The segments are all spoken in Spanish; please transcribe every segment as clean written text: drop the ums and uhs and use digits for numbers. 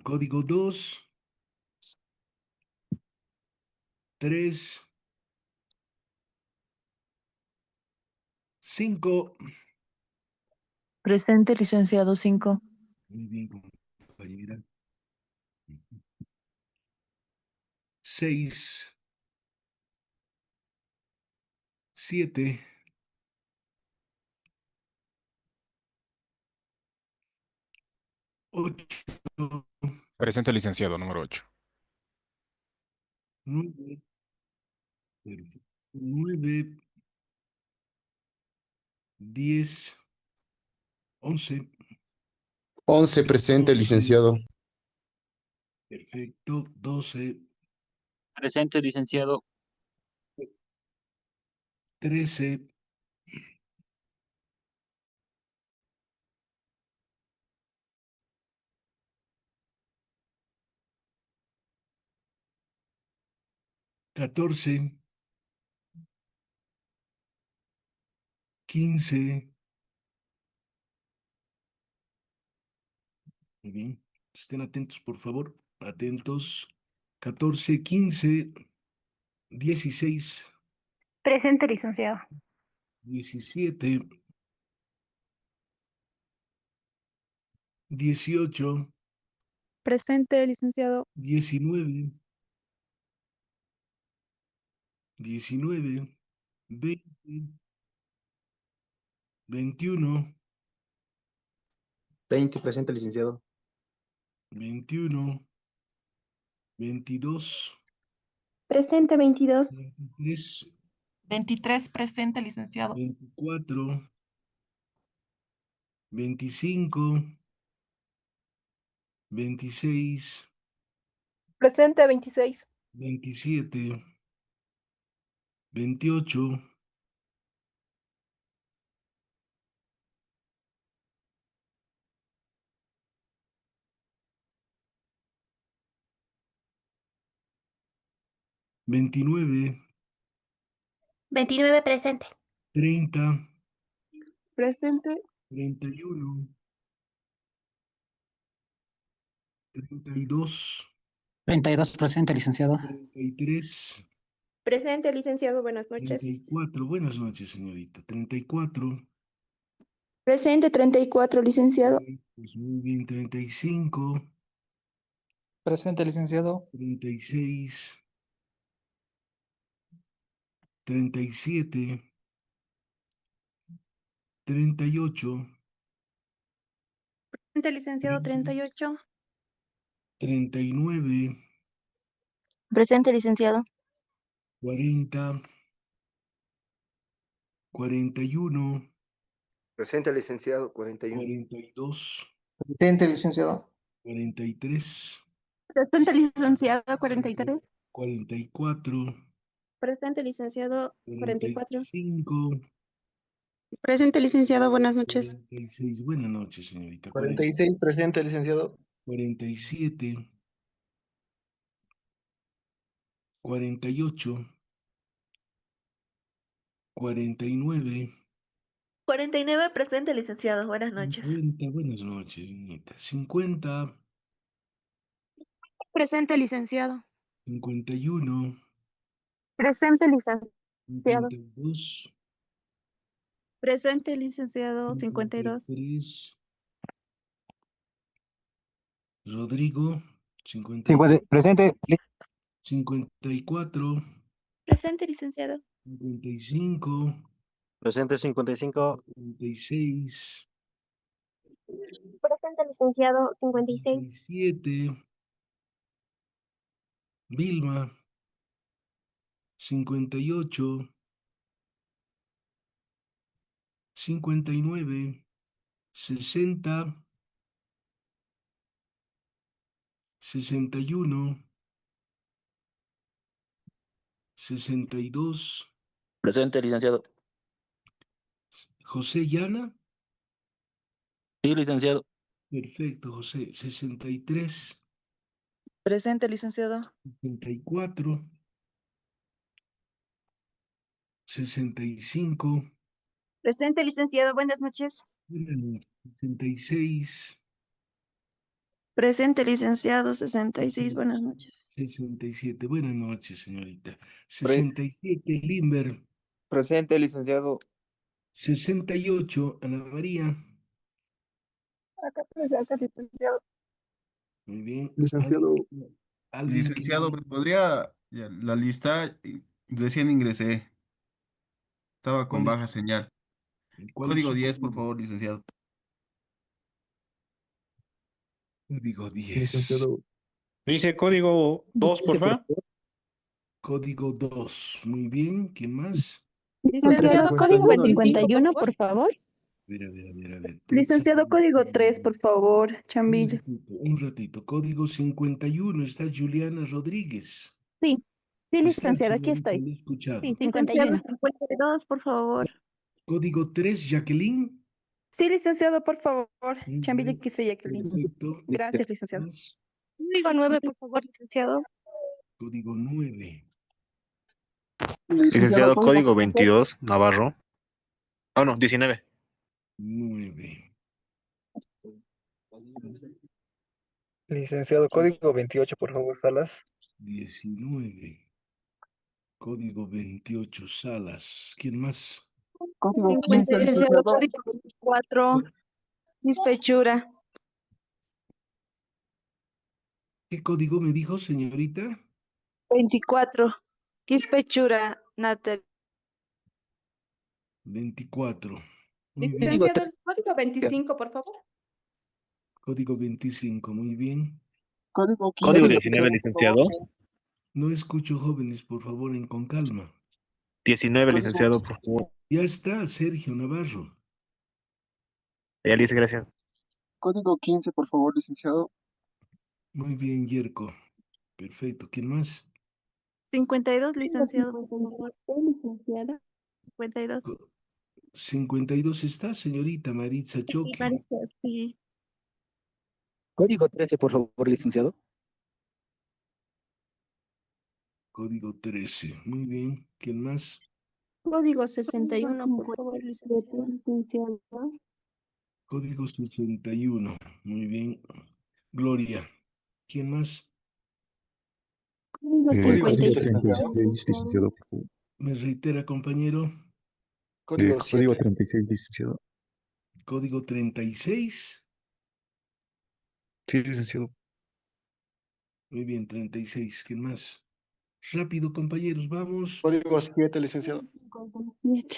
Código 2, 3, 5. Presente, licenciado 5. Muy bien, compañera. 6, 7, 8, Presente, licenciado, número 8. 9, 9, 10, 11, 11 presente, 12, licenciado. perfecto, 12, Presente, licenciado. 13, 14, 15. Muy bien. Estén atentos, por favor. Atentos. 14, 15, 16, Presente, licenciado. 17, 18, Presente, licenciado. 19, 19, 20, 21, 20 presente, licenciado. 21, 22, Presente, 22. 23, 23, presente, licenciado. 24, 25, 26, Presente, 26. 27, 28, 29, 29, presente. 30, Presente. 31, 32, 32, presente, licenciado. 33, Presente, licenciado. Buenas noches. 34. Buenas noches, señorita. 34. Presente, 34, licenciado. Pues muy bien. 35, Presente, licenciado. 36, 37, 38, Presente, licenciado. 38. 39, Presente, licenciado. 40, 41, Presente, licenciado, 41. 42, Presente, licenciado. 43, Presente, licenciado. 43. 44, Presente, licenciado. 44. 45, Presente, licenciado. Buenas noches. 46. Buenas noches, señorita. 46 presente, licenciado. 47, 48, 49, 49, presente, licenciado. Buenas noches. 50. Buenas noches, señorita. 50, Presente, licenciado. 51, Presente, licenciado. 52, Presente, licenciado. 52. 53, Rodrigo, 54, 50, presente, 54, Presente, licenciado. 55, presente 55, 56, Presente, licenciado. 56. 57, Vilma, 58, 59, 60, 61, 62, presente, licenciado. José Llana, Sí, licenciado. perfecto, José, 63, Presente, licenciado. 64, 65, Presente, licenciado. Buenas noches. 66, Presente, licenciado. 66. Buenas noches. 67. Buenas noches, señorita. Pre- 67, Limber. Presente, licenciado. 68, Ana María. Acá presente, licenciado. Muy bien. Licenciado. ¿Alguien Licenciado, quiere- ¿me podría la lista? Recién ingresé, estaba con ¿Cuál es, baja señal. cuál es Código su 10, por código? favor, licenciado. Código 10. Licenciado. Dice código 2, por favor. Código 2. Muy bien. ¿Quién más? Licenciado, código 51, por favor. A ver, a ver, a ver, a ver. Licenciado código 3, por favor, Chambillo. Un ratito. Código 51. Está Juliana Rodríguez. Sí, sí, Está, licenciado, aquí señorita, estoy. le he escuchado. Sí, Licenciado 51. 52, por favor. Código 3, Jacqueline. Sí, licenciado, por favor. Muy Chambillo bien, Quispe Jacqueline. perfecto. Gracias, licenciado. Más. Código 9, por favor, licenciado. Código 9. Licenciado código 22, Navarro. Ah, no, 19. 9. Licenciado, código 28, por favor, Salas. 19. Código 28, Salas. ¿Quién más? Código 15, Licenciado, licenciado. código 24. Dispechura. ¿Qué código me dijo, señorita? 24. Dispechura, Natal. 24. Muy bien. Licenciado, código 25, por favor. Código 25. Muy bien. Código 15, Código 19, licenciado. licenciado. No escucho, jóvenes, por favor, con calma. 19, licenciado, por favor. Ya está, Sergio Navarro. Ya listo, gracias. Código 15, por favor, licenciado. Muy bien, Yerko. Perfecto. ¿Quién más? 52, licenciado, por favor. Licenciada. 52. 52 está, señorita Maritza Sí, Choque. Marisa, sí. Código 13, por favor, licenciado. Código 13. Muy bien. ¿Quién más? Código 61, por favor, licenciado. Código 61. Muy bien. Gloria. ¿Quién más? Código Código 56. licenciado, por favor. Me reitera, compañero. Código Código 36, licenciado. Código 36. Sí, licenciado. Muy bien, 36. ¿Quién más? Rápido, compañeros, vamos. Código 7, licenciado. 57.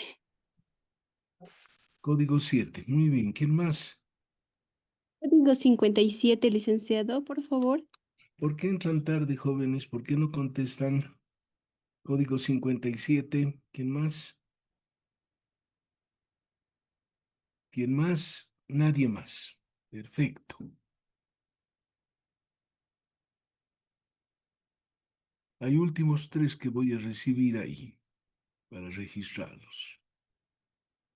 Código 7. Muy bien. ¿Quién más? Código 57, licenciado, por favor. ¿Por qué entran tarde, jóvenes? ¿Por qué no contestan? Código 57. ¿Quién más? ¿Quién más? Nadie más. Perfecto. Hay últimos 3 que voy a recibir ahí para registrarlos.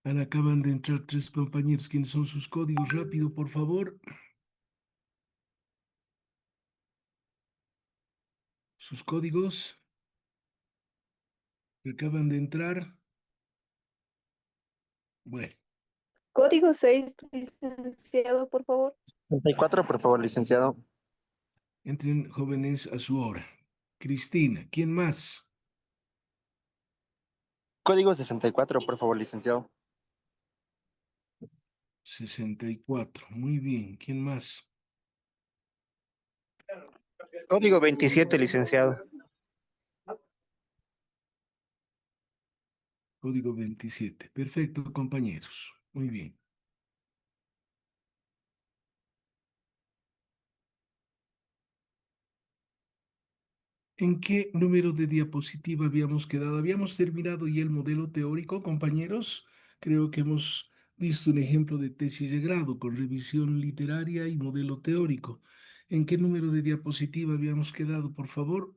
Ahora acaban de entrar 3 compañeros. ¿Quiénes son sus códigos? Rápido, por favor. Sus códigos que acaban de entrar. Bueno, Código 6, licenciado, por favor. 34, por favor, licenciado. entren jóvenes a su hora. Cristina, ¿quién más? Código 64, por favor, licenciado. 64. Muy bien. ¿Quién más? Código 27, licenciado. Código 27. Perfecto, compañeros. Muy bien. ¿En qué número de diapositiva habíamos quedado? ¿Habíamos terminado ya el modelo teórico, compañeros? Creo que hemos visto un ejemplo de tesis de grado con revisión literaria y modelo teórico. ¿En qué número de diapositiva habíamos quedado, por favor?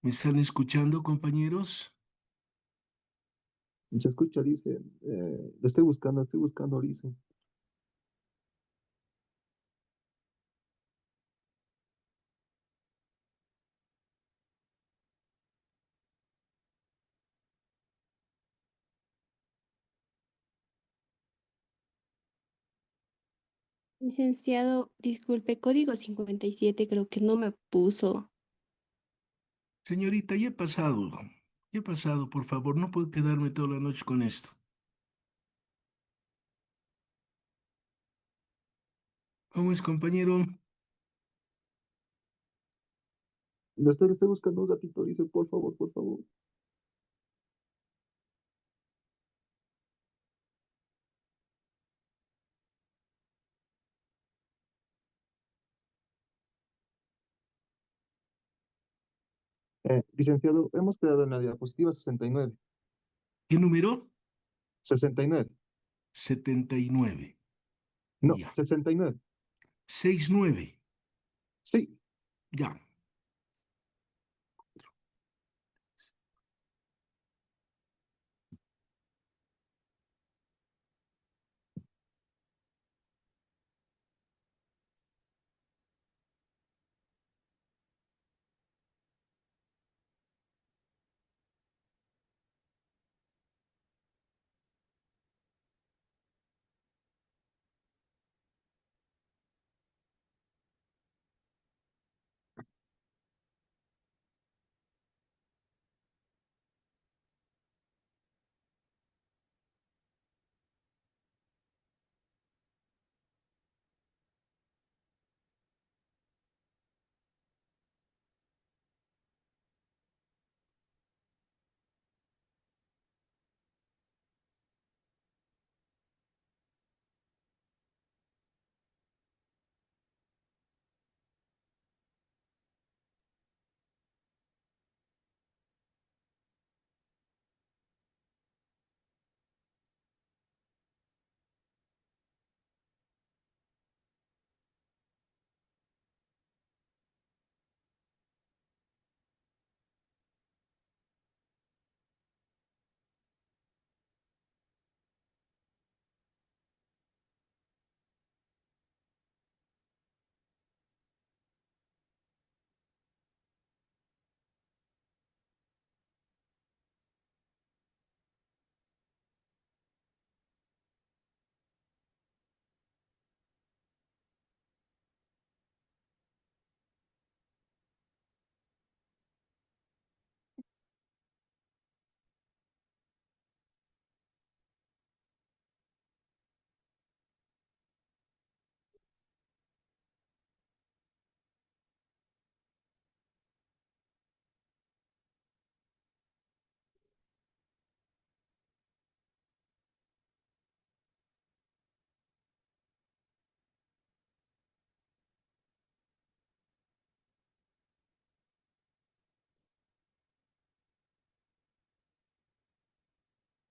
¿Me están escuchando, compañeros? Se escucha, dice. Lo estoy buscando, dice. Licenciado, disculpe, código 57 creo que no me puso. Señorita, ya he pasado. Ya he pasado, por favor, no puedo quedarme toda la noche con esto. ¿Cómo es, compañero? Lo estoy buscando un gatito, dice, por favor, por favor. Licenciado, hemos quedado en la diapositiva 69. ¿Qué número? 69. 79. No, Ya. 69. 69. Sí. Ya.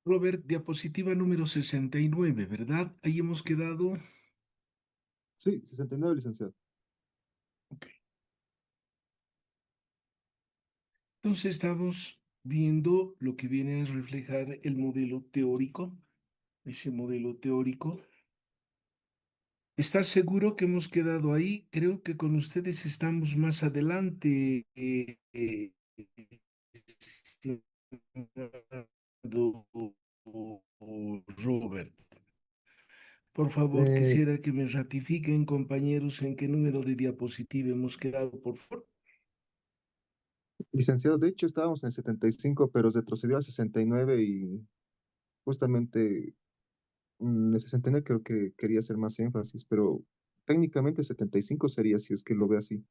Robert, diapositiva número 69, ¿verdad? Ahí hemos quedado. Sí, 69, licenciado. Ok. Entonces estamos viendo lo que viene a reflejar el modelo teórico, ese modelo teórico. ¿Estás seguro que hemos quedado ahí? Creo que con ustedes estamos más adelante, estimado Robert. Por favor, Eh, quisiera que me ratifiquen, compañeros, en qué número de diapositiva hemos quedado, por favor. Licenciado, de hecho estábamos en 75, pero retrocedió a 69 y justamente en el 69 creo que quería hacer más énfasis, pero técnicamente 75 sería si es que lo ve así.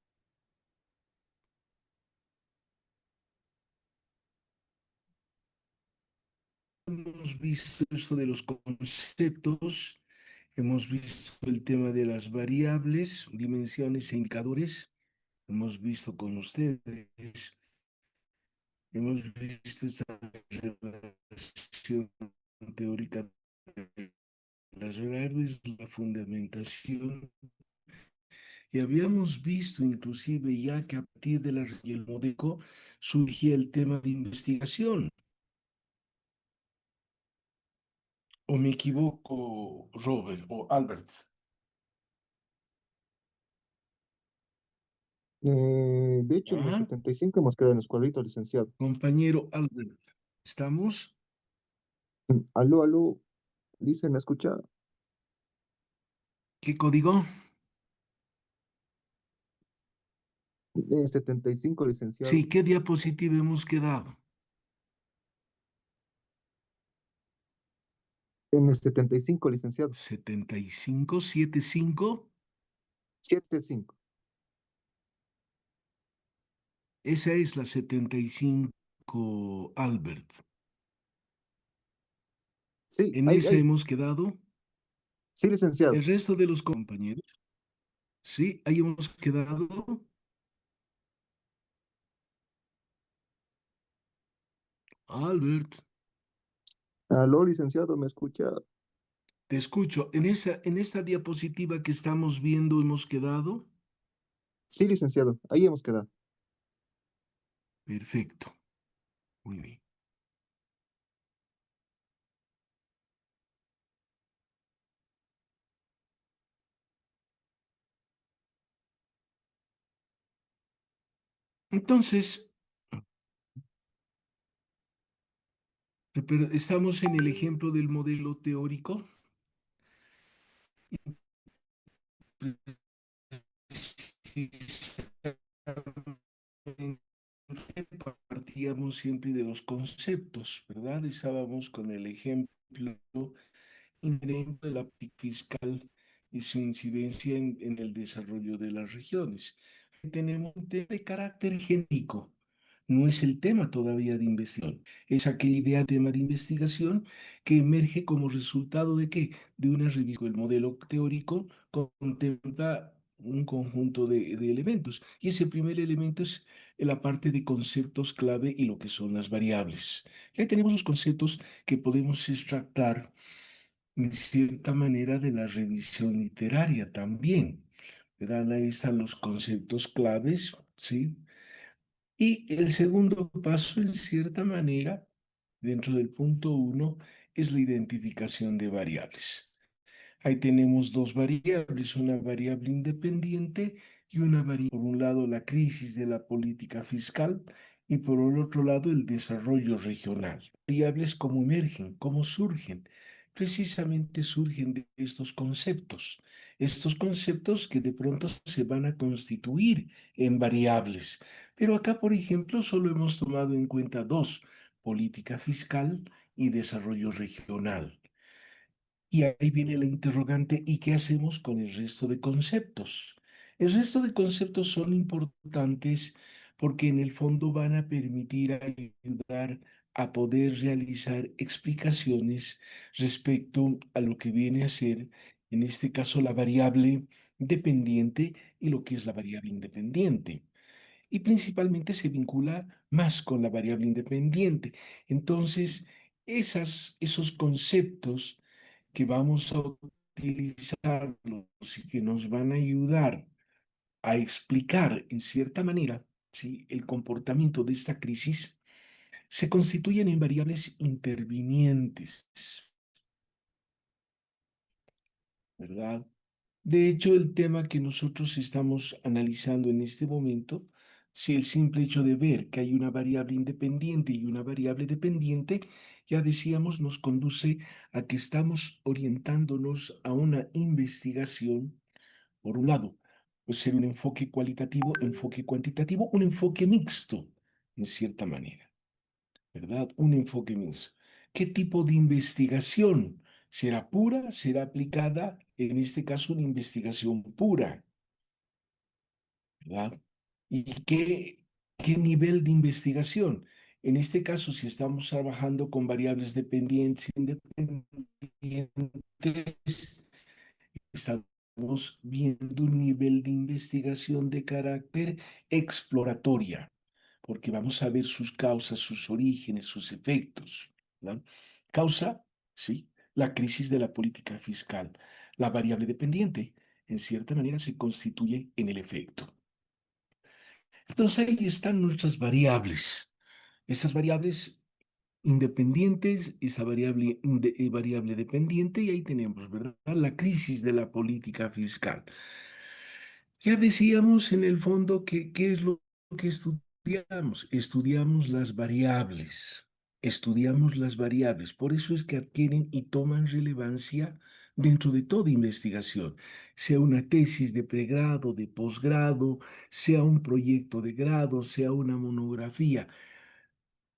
Hemos visto esto de los conceptos, hemos visto el tema de las variables, dimensiones e indicadores, hemos visto con ustedes, hemos visto esta relación teórica de las variables, la fundamentación, y habíamos visto inclusive ya que a partir de la y el modelo surgía el tema de investigación. ¿O me equivoco, Robert o Albert? De hecho, en los ¿Ah? 75 hemos quedado en los cuadritos, licenciado. Compañero Albert, ¿estamos? Aló, aló, dice, ¿me escucha? ¿Qué código? 75, licenciado. Sí, ¿qué diapositiva hemos quedado? En el 75, licenciado. 75, 75. 75. Esa es la 75, Albert. Sí, En esa hemos quedado. sí, licenciado. El resto de los compañeros. Sí, ahí hemos quedado. Albert, Aló, licenciado, ¿me escucha? te escucho. En esta diapositiva que estamos viendo hemos quedado. Sí, licenciado, ahí hemos quedado. Perfecto. Muy bien. Entonces, estamos en el ejemplo del modelo teórico. Partíamos siempre de los conceptos, ¿verdad? Estábamos con el ejemplo inherente de la política fiscal y su incidencia en el desarrollo de las regiones. Tenemos un tema de carácter genérico. No es el tema todavía de investigación. Es aquella idea de tema de investigación que emerge como resultado de qué? De una revisión. El modelo teórico contempla un conjunto de elementos. Y ese primer elemento es la parte de conceptos clave y lo que son las variables. Y ahí tenemos los conceptos que podemos extractar en cierta manera de la revisión literaria también. ¿Verdad? Ahí están los conceptos claves, ¿sí? Y el segundo paso, en cierta manera, dentro del punto uno, es la identificación de variables. Ahí tenemos dos variables, una variable independiente y una variable, por un lado, la crisis de la política fiscal y por el otro lado, el desarrollo regional. Variables cómo emergen, cómo surgen. Precisamente surgen de estos conceptos que de pronto se van a constituir en variables. Pero acá, por ejemplo, solo hemos tomado en cuenta dos, política fiscal y desarrollo regional. Y ahí viene la interrogante, ¿y qué hacemos con el resto de conceptos? El resto de conceptos son importantes porque en el fondo van a permitir ayudar a poder realizar explicaciones respecto a lo que viene a ser, en este caso, la variable dependiente y lo que es la variable independiente. Y principalmente se vincula más con la variable independiente. Entonces, esos conceptos que vamos a utilizarlos y que nos van a ayudar a explicar en cierta manera, ¿sí?, el comportamiento de esta crisis, se constituyen en variables intervinientes, ¿verdad? De hecho, el tema que nosotros estamos analizando en este momento, si el simple hecho de ver que hay una variable independiente y una variable dependiente, ya decíamos, nos conduce a que estamos orientándonos a una investigación, por un lado, puede ser un enfoque cualitativo, enfoque cuantitativo, un enfoque mixto, en cierta manera, ¿verdad? Un enfoque mixto. ¿Qué tipo de investigación? ¿Será pura? ¿Será aplicada? En este caso, una investigación pura, ¿verdad? ¿Y qué nivel de investigación? En este caso, si estamos trabajando con variables dependientes, independientes, estamos viendo un nivel de investigación de carácter exploratoria, porque vamos a ver sus causas, sus orígenes, sus efectos, ¿verdad? Causa, sí, la crisis de la política fiscal. La variable dependiente, en cierta manera, se constituye en el efecto. Entonces ahí están nuestras variables. Esas variables independientes, esa variable dependiente, y ahí tenemos, ¿verdad?, la crisis de la política fiscal. Ya decíamos en el fondo que qué es lo que estudiamos. Estudiamos las variables. Estudiamos las variables. Por eso es que adquieren y toman relevancia dentro de toda investigación, sea una tesis de pregrado, de posgrado, sea un proyecto de grado, sea una monografía,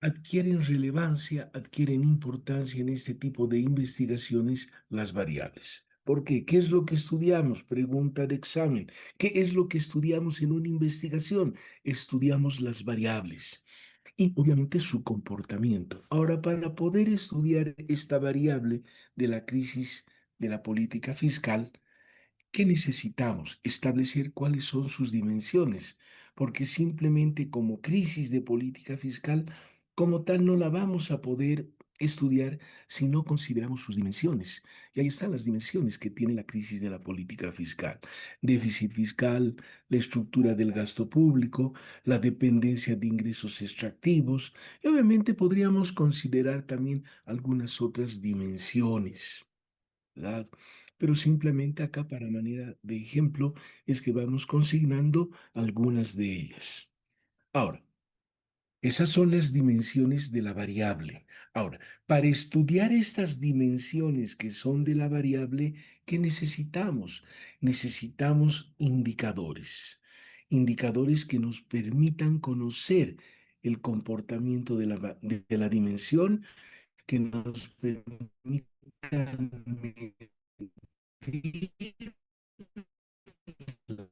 adquieren relevancia, adquieren importancia en este tipo de investigaciones las variables. ¿Por qué? ¿Qué es lo que estudiamos? Pregunta de examen. ¿Qué es lo que estudiamos en una investigación? Estudiamos las variables y obviamente su comportamiento. Ahora, para poder estudiar esta variable de la crisis de la política fiscal, ¿qué necesitamos? Establecer cuáles son sus dimensiones, porque simplemente como crisis de política fiscal, como tal, no la vamos a poder estudiar si no consideramos sus dimensiones. Y ahí están las dimensiones que tiene la crisis de la política fiscal. Déficit fiscal, la estructura del gasto público, la dependencia de ingresos extractivos, y obviamente podríamos considerar también algunas otras dimensiones, ¿verdad? Pero simplemente acá para manera de ejemplo es que vamos consignando algunas de ellas. Ahora, esas son las dimensiones de la variable. Ahora, para estudiar estas dimensiones que son de la variable, ¿qué necesitamos? Necesitamos indicadores. Indicadores que nos permitan conocer el comportamiento de de la dimensión, que nos permitan medir la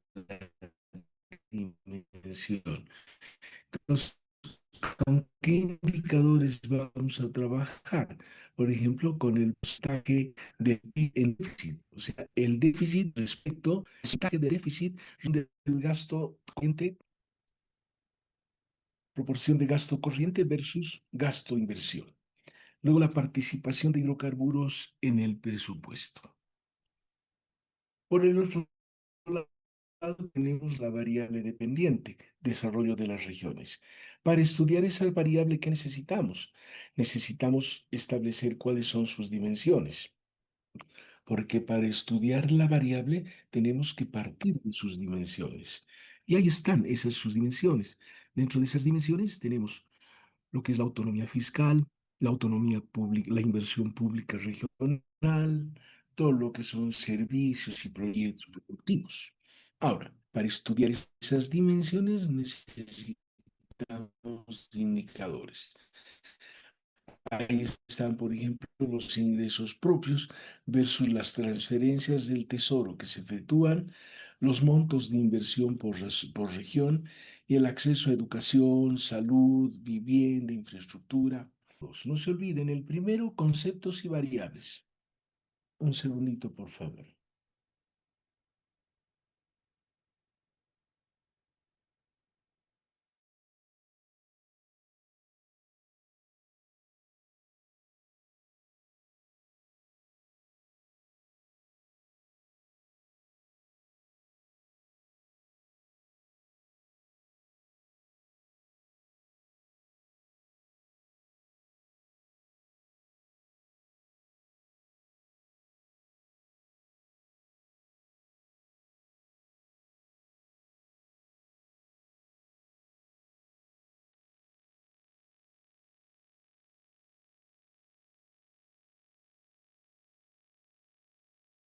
dimensión. Entonces, ¿con qué indicadores vamos a trabajar? Por ejemplo, con el porcentaje de PIB en déficit, o sea, el déficit respecto al porcentaje de déficit del gasto corriente, proporción de gasto corriente versus gasto inversión. Luego, la participación de hidrocarburos en el presupuesto. Por el otro lado, tenemos la variable dependiente, desarrollo de las regiones. Para estudiar esa variable, ¿qué necesitamos? Necesitamos establecer cuáles son sus dimensiones, porque para estudiar la variable tenemos que partir de sus dimensiones. Y ahí están esas sus dimensiones. Dentro de esas dimensiones tenemos lo que es la autonomía fiscal, la autonomía pública, la inversión pública regional, todo lo que son servicios y proyectos productivos. Ahora, para estudiar esas dimensiones necesitamos indicadores. Ahí están, por ejemplo, los ingresos propios versus las transferencias del tesoro que se efectúan, los montos de inversión por región y el acceso a educación, salud, vivienda, infraestructura. No se olviden, el primero, conceptos y variables. Un segundito, por favor.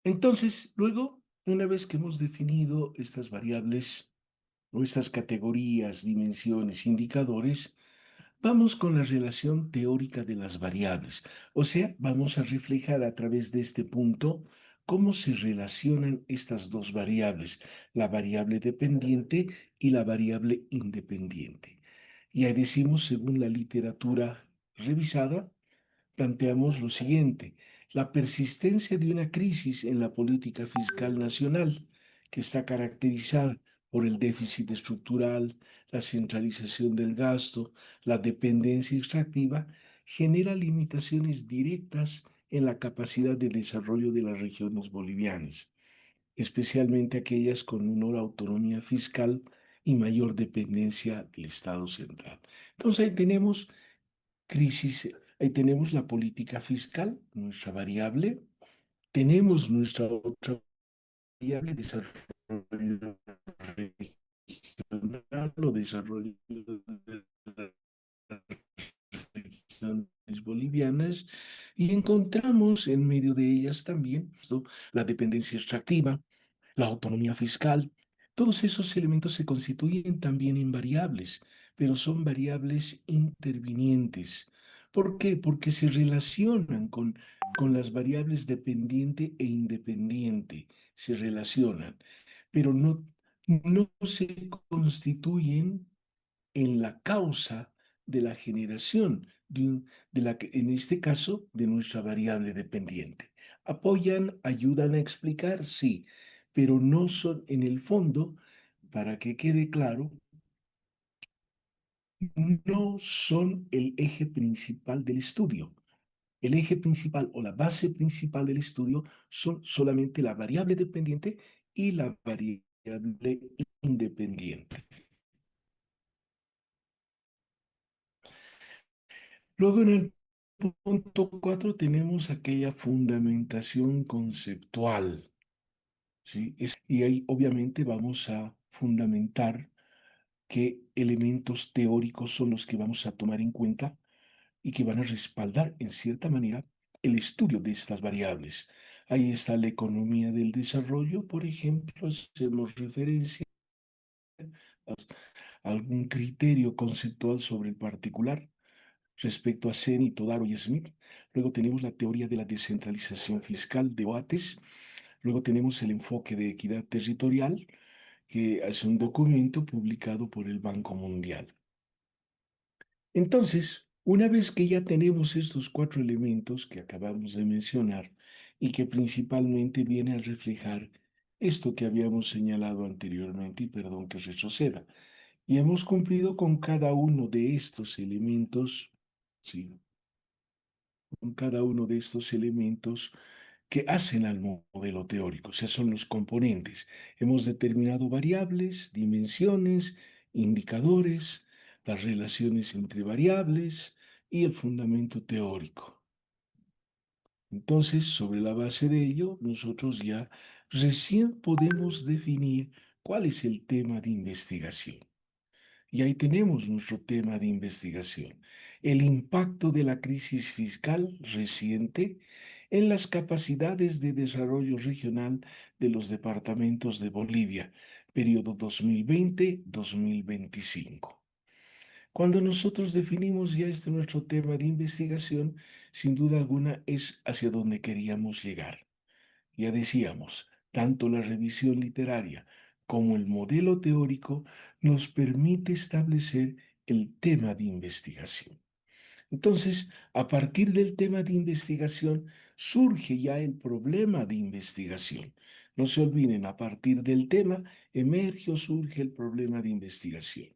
Entonces, luego, una vez que hemos definido estas variables o estas categorías, dimensiones, indicadores, vamos con la relación teórica de las variables. O sea, vamos a reflejar a través de este punto cómo se relacionan estas dos variables, la variable dependiente y la variable independiente. Y ahí decimos, según la literatura revisada, planteamos lo siguiente: la persistencia de una crisis en la política fiscal nacional, que está caracterizada por el déficit estructural, la centralización del gasto, la dependencia extractiva, genera limitaciones directas en la capacidad de desarrollo de las regiones bolivianas, especialmente aquellas con menor autonomía fiscal y mayor dependencia del Estado central. Entonces ahí tenemos crisis, ahí tenemos la política fiscal, nuestra variable, tenemos nuestra otra variable, desarrollo regional o desarrollo de las regiones bolivianas, Y encontramos en medio de ellas también la dependencia extractiva, la autonomía fiscal. Todos esos elementos se constituyen también en variables, pero son variables intervinientes. ¿Por qué? Porque se relacionan con las variables dependiente e independiente, se relacionan, pero no se constituyen en la causa de la generación en este caso, de nuestra variable dependiente. Apoyan, ayudan a explicar, sí, pero no son, en el fondo, para que quede claro, no son el eje principal del estudio. El eje principal o la base principal del estudio son solamente la variable dependiente y la variable independiente. Luego en el punto 4 tenemos aquella fundamentación conceptual, ¿sí? Y ahí obviamente vamos a fundamentar qué elementos teóricos son los que vamos a tomar en cuenta y que van a respaldar en cierta manera el estudio de estas variables. Ahí está la economía del desarrollo, por ejemplo, hacemos referencia a algún criterio conceptual sobre el particular respecto a Seni, Todaro y Smith. Luego tenemos la teoría de la descentralización fiscal de Oates. Luego tenemos el enfoque de equidad territorial, que es un documento publicado por el Banco Mundial. Entonces, una vez que ya tenemos estos cuatro elementos que acabamos de mencionar y que principalmente viene a reflejar esto que habíamos señalado anteriormente, y perdón que retroceda, y hemos cumplido con cada uno de estos elementos, ¿sí? Con cada uno de estos elementos que hacen al modelo teórico, o sea, son los componentes. Hemos determinado variables, dimensiones, indicadores, las relaciones entre variables y el fundamento teórico. Entonces, sobre la base de ello, nosotros ya recién podemos definir cuál es el tema de investigación. Y ahí tenemos nuestro tema de investigación, el impacto de la crisis fiscal reciente en las capacidades de desarrollo regional de los departamentos de Bolivia, periodo 2020-2025. Cuando nosotros definimos ya este nuestro tema de investigación, sin duda alguna es hacia donde queríamos llegar. Ya decíamos, tanto la revisión literaria como el modelo teórico nos permite establecer el tema de investigación. Entonces, a partir del tema de investigación, surge ya el problema de investigación. No se olviden, a partir del tema emerge o surge el problema de investigación.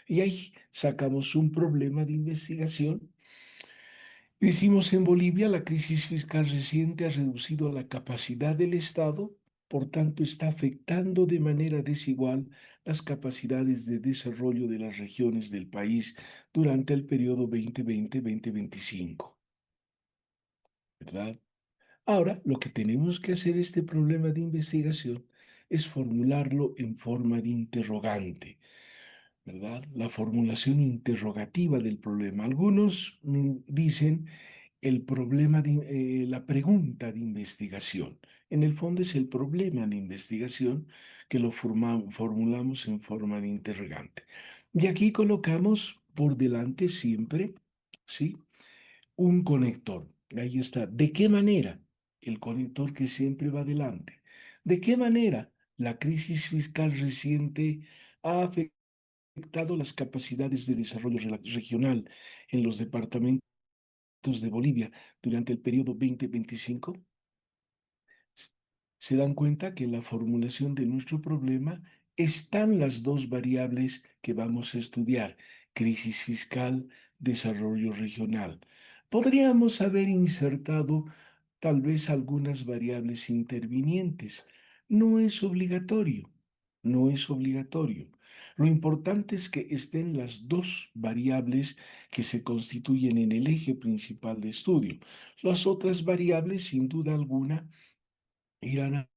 Y ahí sacamos un problema de investigación. Decimos en Bolivia, la crisis fiscal reciente ha reducido la capacidad del Estado, por tanto está afectando de manera desigual las capacidades de desarrollo de las regiones del país durante el periodo 2020-2025, ¿verdad? Ahora, lo que tenemos que hacer este problema de investigación es formularlo en forma de interrogante, ¿verdad? La formulación interrogativa del problema. Algunos dicen el problema la pregunta de investigación. En el fondo es el problema de investigación que lo formulamos en forma de interrogante. Y aquí colocamos por delante siempre, ¿sí? Un conector. Ahí está. ¿De qué manera? El conector que siempre va adelante. ¿De qué manera la crisis fiscal reciente ha afectado las capacidades de desarrollo regional en los departamentos de Bolivia durante el periodo 2025? Se dan cuenta que en la formulación de nuestro problema están las dos variables que vamos a estudiar: crisis fiscal, desarrollo regional. Podríamos haber insertado tal vez algunas variables intervinientes. No es obligatorio, no es obligatorio. Lo importante es que estén las dos variables que se constituyen en el eje principal de estudio. Las otras variables, sin duda alguna, irán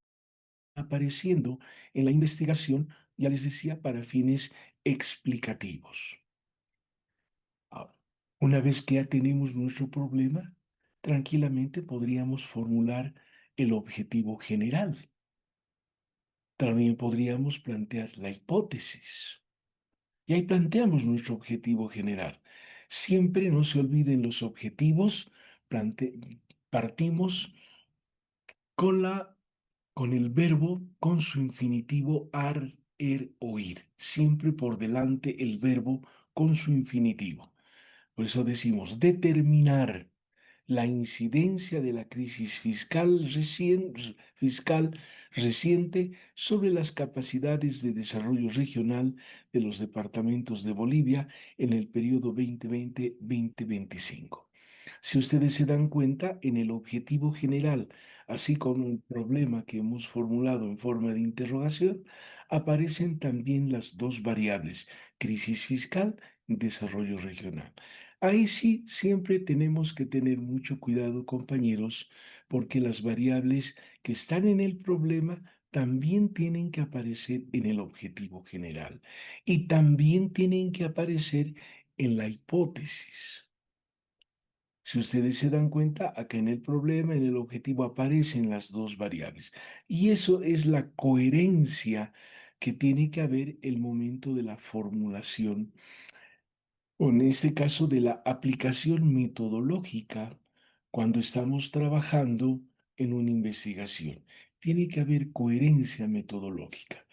apareciendo en la investigación, ya les decía, para fines explicativos. Ahora, una vez que ya tenemos nuestro problema, tranquilamente podríamos formular el objetivo general. También podríamos plantear la hipótesis. Y ahí planteamos nuestro objetivo general. Siempre no se olviden los objetivos, partimos con con el verbo, con su infinitivo ar, o ir. Siempre por delante el verbo con su infinitivo. Por eso decimos determinar la incidencia de la crisis fiscal reciente sobre las capacidades de desarrollo regional de los departamentos de Bolivia en el periodo 2020-2025. Si ustedes se dan cuenta, en el objetivo general, así como el problema que hemos formulado en forma de interrogación, aparecen también las dos variables, crisis fiscal y desarrollo regional. Ahí sí, siempre tenemos que tener mucho cuidado, compañeros, porque las variables que están en el problema también tienen que aparecer en el objetivo general y también tienen que aparecer en la hipótesis. Si ustedes se dan cuenta, acá en el problema, en el objetivo aparecen las dos variables. Y eso es la coherencia que tiene que haber el momento de la formulación, o en este caso de la aplicación metodológica, cuando estamos trabajando en una investigación. Tiene que haber coherencia metodológica.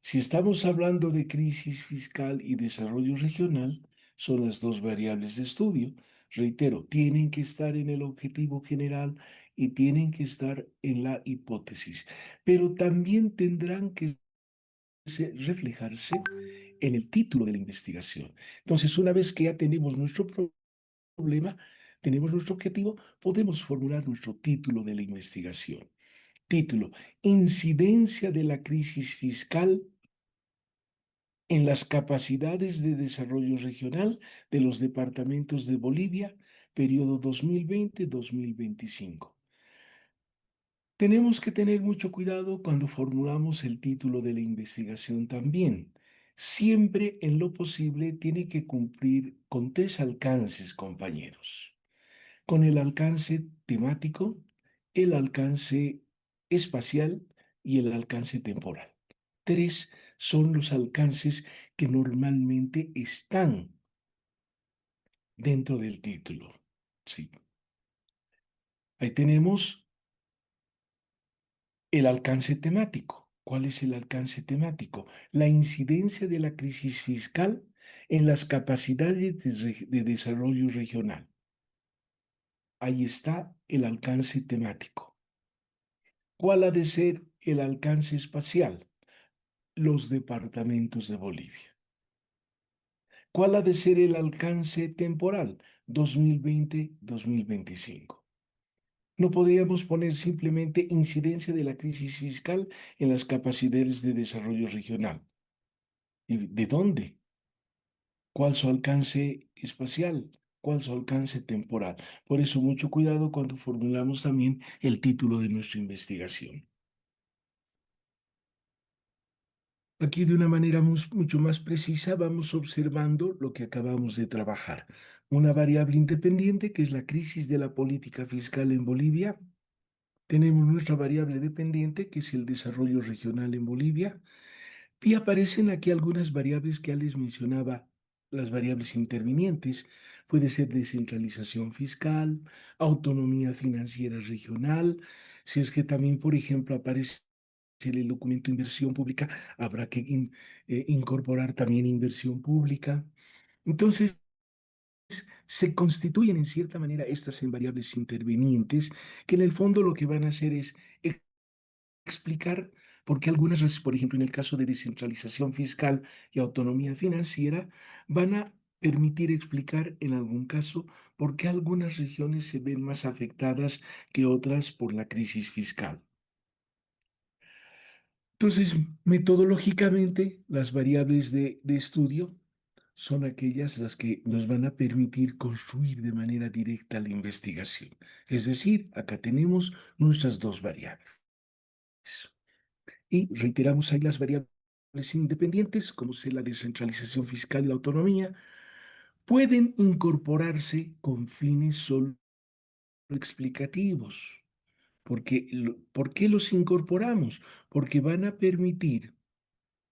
Si estamos hablando de crisis fiscal y desarrollo regional, son las dos variables de estudio. Reitero, tienen que estar en el objetivo general y tienen que estar en la hipótesis, pero también tendrán que reflejarse en el título de la investigación. Entonces, una vez que ya tenemos nuestro problema, tenemos nuestro objetivo, podemos formular nuestro título de la investigación. Título: Incidencia de la crisis fiscal en las capacidades de desarrollo regional de los departamentos de Bolivia, periodo 2020-2025. Tenemos que tener mucho cuidado cuando formulamos el título de la investigación también. Siempre en lo posible tiene que cumplir con tres alcances, compañeros. Con el alcance temático, el alcance espacial y el alcance temporal. Tres son los alcances que normalmente están dentro del título. Sí. Ahí tenemos el alcance temático. ¿Cuál es el alcance temático? La incidencia de la crisis fiscal en las capacidades de desarrollo regional. Ahí está el alcance temático. ¿Cuál ha de ser el alcance espacial? Los departamentos de Bolivia. ¿Cuál ha de ser el alcance temporal? 2020-2025. No podríamos poner simplemente incidencia de la crisis fiscal en las capacidades de desarrollo regional. ¿Y de dónde? ¿Cuál su alcance espacial? ¿Cuál su alcance temporal? Por eso, mucho cuidado cuando formulamos también el título de nuestra investigación. Aquí de una manera mucho más precisa vamos observando lo que acabamos de trabajar. Una variable independiente que es la crisis de la política fiscal en Bolivia. Tenemos nuestra variable dependiente que es el desarrollo regional en Bolivia. Y aparecen aquí algunas variables que ya les mencionaba, las variables intervinientes. Puede ser descentralización fiscal, autonomía financiera regional. Si es que también, por ejemplo, aparece en el documento inversión pública, habrá que incorporar también inversión pública. Entonces, se constituyen en cierta manera estas en variables intervinientes que en el fondo lo que van a hacer es explicar por qué algunas veces, por ejemplo, en el caso de descentralización fiscal y autonomía financiera, van a permitir explicar en algún caso por qué algunas regiones se ven más afectadas que otras por la crisis fiscal. Entonces, metodológicamente, las variables de estudio son aquellas las que nos van a permitir construir de manera directa la investigación. Es decir, acá tenemos nuestras dos variables. Y reiteramos ahí las variables independientes, como es la descentralización fiscal y la autonomía, pueden incorporarse con fines solo explicativos. ¿Por qué los incorporamos? Porque van a permitir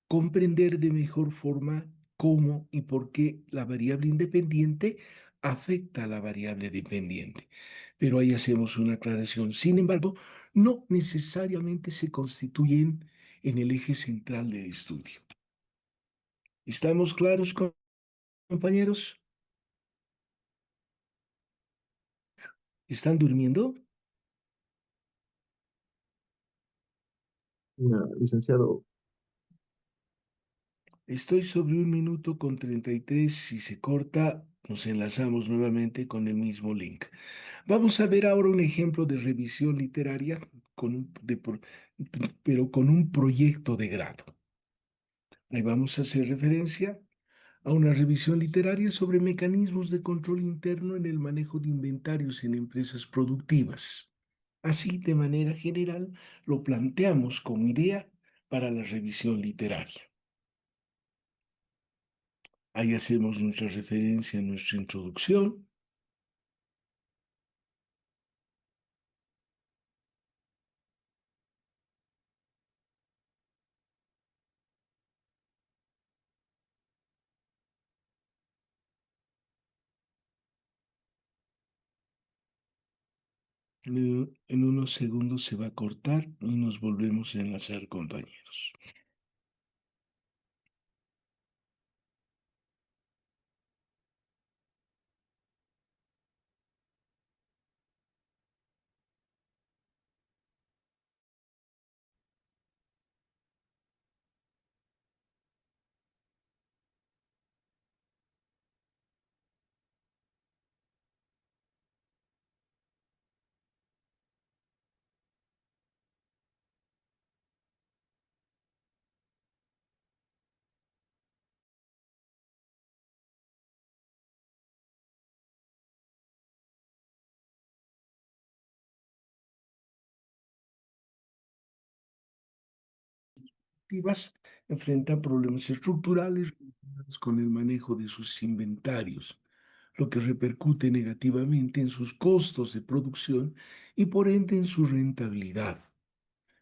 comprender de mejor forma cómo y por qué la variable independiente afecta a la variable dependiente. Pero ahí hacemos una aclaración. Sin embargo, no necesariamente se constituyen en el eje central del estudio. ¿Estamos claros, compañeros? ¿Están durmiendo? Licenciado, Estoy sobre 1 minuto con 33. Si se corta, nos enlazamos nuevamente con el mismo link. Vamos a ver ahora un ejemplo de revisión literaria pero con un proyecto de grado. Ahí vamos a hacer referencia a una revisión literaria sobre mecanismos de control interno en el manejo de inventarios en empresas productivas. Así, de manera general, lo planteamos como idea para la revisión literaria. Ahí hacemos nuestra referencia en nuestra introducción. En unos segundos se va a cortar y nos volvemos a enlazar, compañeros. Enfrentan problemas estructurales relacionados con el manejo de sus inventarios, lo que repercute negativamente en sus costos de producción y por ende en su rentabilidad.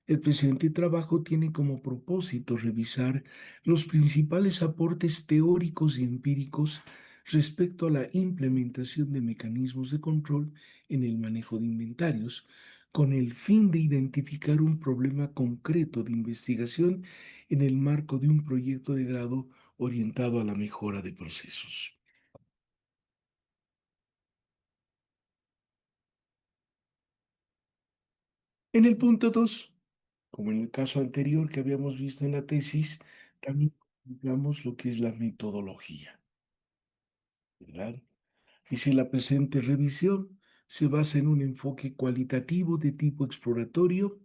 El presente trabajo tiene como propósito revisar los principales aportes teóricos y empíricos respecto a la implementación de mecanismos de control en el manejo de inventarios, con el fin de identificar un problema concreto de investigación en el marco de un proyecto de grado orientado a la mejora de procesos. En el punto 2, como en el caso anterior que habíamos visto en la tesis, también contemplamos lo que es la metodología, ¿verdad? Dice la presente revisión se basa en un enfoque cualitativo de tipo exploratorio.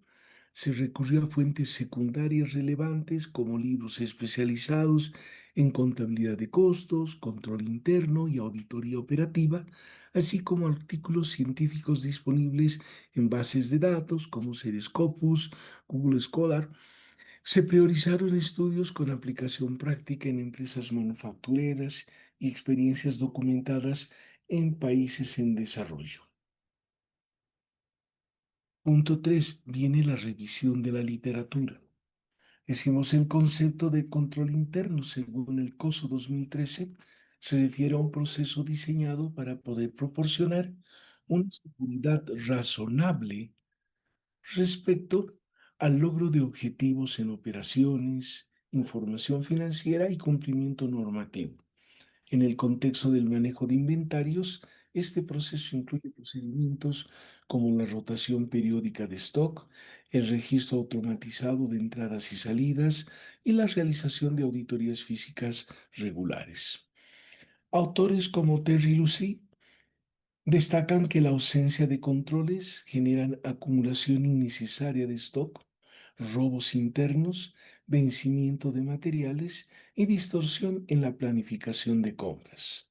Se recurrió a fuentes secundarias relevantes como libros especializados en contabilidad de costos, control interno y auditoría operativa, así como artículos científicos disponibles en bases de datos como ser Scopus, Google Scholar. Se priorizaron estudios con aplicación práctica en empresas manufactureras y experiencias documentadas en países en desarrollo. Punto 3. Viene la revisión de la literatura. Decimos el concepto de control interno, según el COSO 2013, se refiere a un proceso diseñado para poder proporcionar una seguridad razonable respecto al logro de objetivos en operaciones, información financiera y cumplimiento normativo. En el contexto del manejo de inventarios, este proceso incluye procedimientos como la rotación periódica de stock, el registro automatizado de entradas y salidas y la realización de auditorías físicas regulares. Autores como Terry Lucy destacan que la ausencia de controles generan acumulación innecesaria de stock, robos internos, vencimiento de materiales y distorsión en la planificación de compras.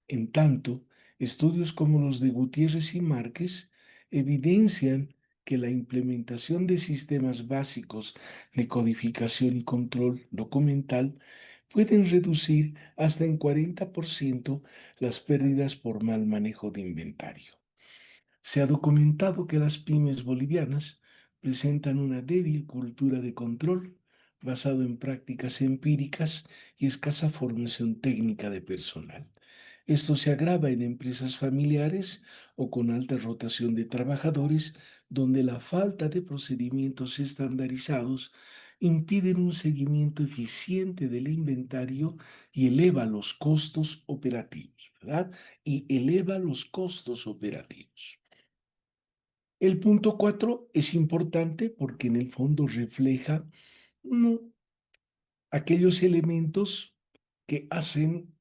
En tanto, estudios como los de Gutiérrez y Márquez evidencian que la implementación de sistemas básicos de codificación y control documental pueden reducir hasta en 40% las pérdidas por mal manejo de inventario. Se ha documentado que las pymes bolivianas presentan una débil cultura de control basado en prácticas empíricas y escasa formación técnica de personal. Esto se agrava en empresas familiares o con alta rotación de trabajadores, donde la falta de procedimientos estandarizados impiden un seguimiento eficiente del inventario y eleva los costos operativos, ¿verdad? Y eleva los costos operativos. El punto 4 es importante porque en el fondo refleja mm, aquellos elementos que hacen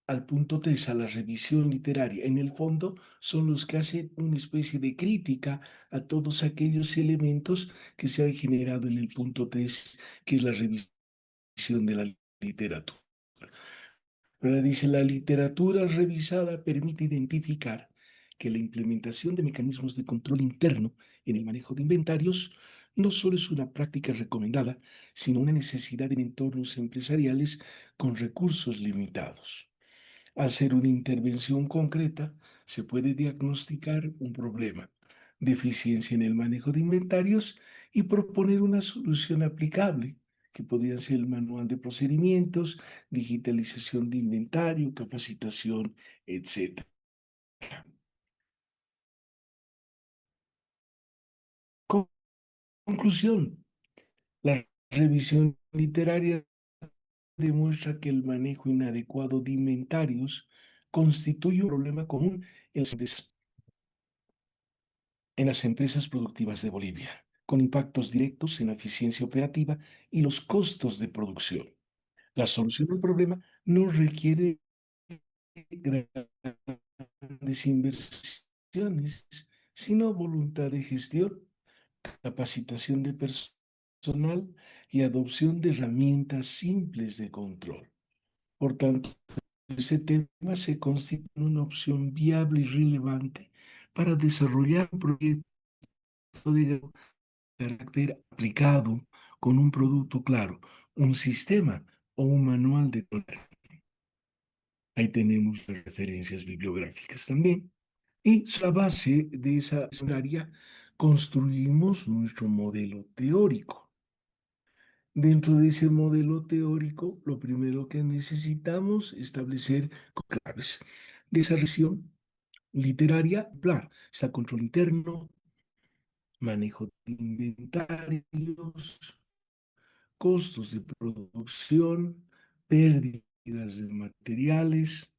al punto 3 a la revisión literaria. En el fondo son los que hacen una especie de crítica a todos aquellos elementos que se han generado en el punto 3, que es la revisión de la literatura. Pero dice, la literatura revisada permite identificar que la implementación de mecanismos de control interno en el manejo de inventarios no solo es una práctica recomendada, sino una necesidad en entornos empresariales con recursos limitados. Al hacer una intervención concreta, se puede diagnosticar un problema, deficiencia en el manejo de inventarios y proponer una solución aplicable, que podría ser el manual de procedimientos, digitalización de inventario, capacitación, etc. Conclusión, la revisión literaria demuestra que el manejo inadecuado de inventarios constituye un problema común en las empresas productivas de Bolivia, con impactos directos en la eficiencia operativa y los costos de producción. La solución al problema no requiere grandes inversiones, sino voluntad de gestión, capacitación de personal y adopción de herramientas simples de control. Por tanto, este tema se constituye una opción viable y relevante para desarrollar un proyecto de carácter aplicado con un producto claro, un sistema o un manual de control. Ahí tenemos las referencias bibliográficas también. Y sobre la base de esa área construimos nuestro modelo teórico. Dentro de ese modelo teórico, lo primero que necesitamos establecer claves de esa revisión literaria, plan, está control interno, manejo de inventarios, costos de producción, pérdidas de materiales.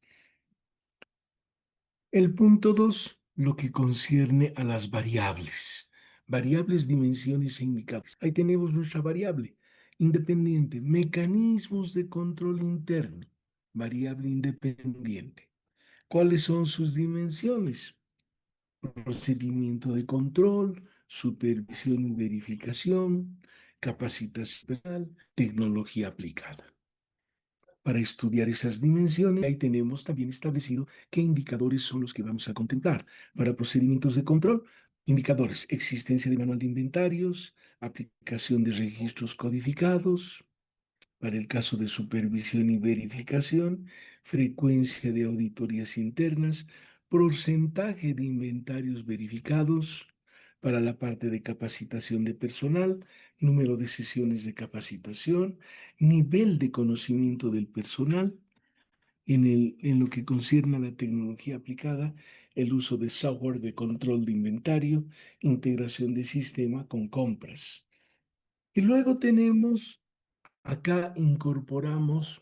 El punto 2, lo que concierne a las variables. Variables, dimensiones e indicadores. Ahí tenemos nuestra variable independiente, mecanismos de control interno, variable independiente. ¿Cuáles son sus dimensiones? Procedimiento de control, supervisión y verificación, capacitación personal, tecnología aplicada. Para estudiar esas dimensiones, ahí tenemos también establecido qué indicadores son los que vamos a contemplar. Para procedimientos de control, indicadores, existencia de manual de inventarios, aplicación de registros codificados. Para el caso de supervisión y verificación, frecuencia de auditorías internas, porcentaje de inventarios verificados. Para la parte de capacitación de personal, número de sesiones de capacitación, nivel de conocimiento del personal. En lo que concierne a la tecnología aplicada, el uso de software de control de inventario, integración de sistema con compras. Y luego tenemos, acá incorporamos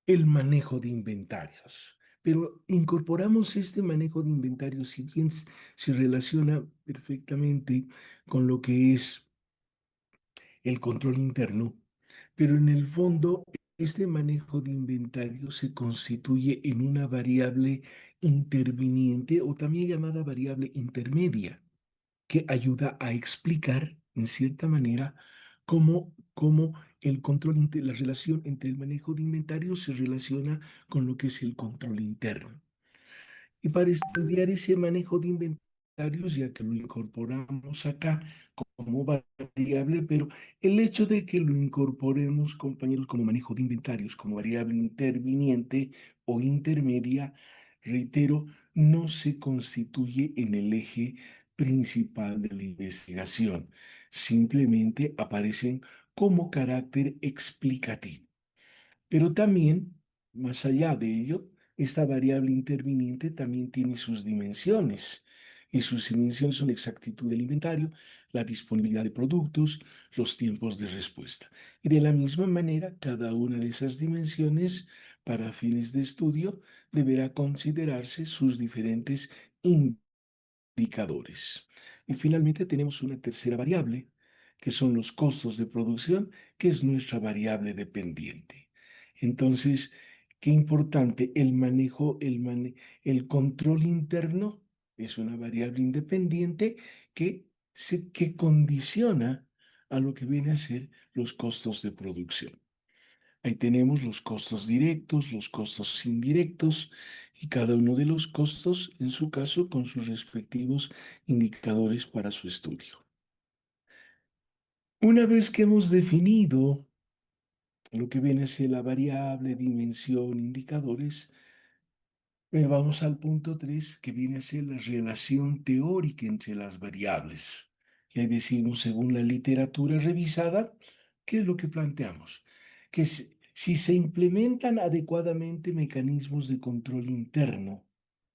el manejo de inventarios. Pero incorporamos este manejo de inventarios, si bien se relaciona perfectamente con lo que es el control interno, pero en el fondo este manejo de inventario se constituye en una variable interviniente o también llamada variable intermedia, que ayuda a explicar, en cierta manera, cómo el control, la relación entre el manejo de inventario se relaciona con lo que es el control interno. Y para estudiar ese manejo de inventarios, ya que lo incorporamos acá como variable, pero el hecho de que lo incorporemos, compañeros, como manejo de inventarios, como variable interviniente o intermedia, reitero, no se constituye en el eje principal de la investigación, simplemente aparecen como carácter explicativo. Pero también, más allá de ello, esta variable interviniente también tiene sus dimensiones. Y sus dimensiones son la exactitud del inventario, la disponibilidad de productos, los tiempos de respuesta. Y de la misma manera, cada una de esas dimensiones, para fines de estudio, deberá considerarse sus diferentes indicadores. Y finalmente tenemos una tercera variable, que son los costos de producción, que es nuestra variable dependiente. Entonces, qué importante, el control interno es una variable independiente que condiciona a lo que viene a ser los costos de producción. Ahí tenemos los costos directos, los costos indirectos y cada uno de los costos, en su caso, con sus respectivos indicadores para su estudio. Una vez que hemos definido lo que viene a ser la variable, dimensión, indicadores, vamos al punto 3, que viene a ser la relación teórica entre las variables. Y ahí decimos, según la literatura revisada, ¿qué es lo que planteamos? Que si se implementan adecuadamente mecanismos de control interno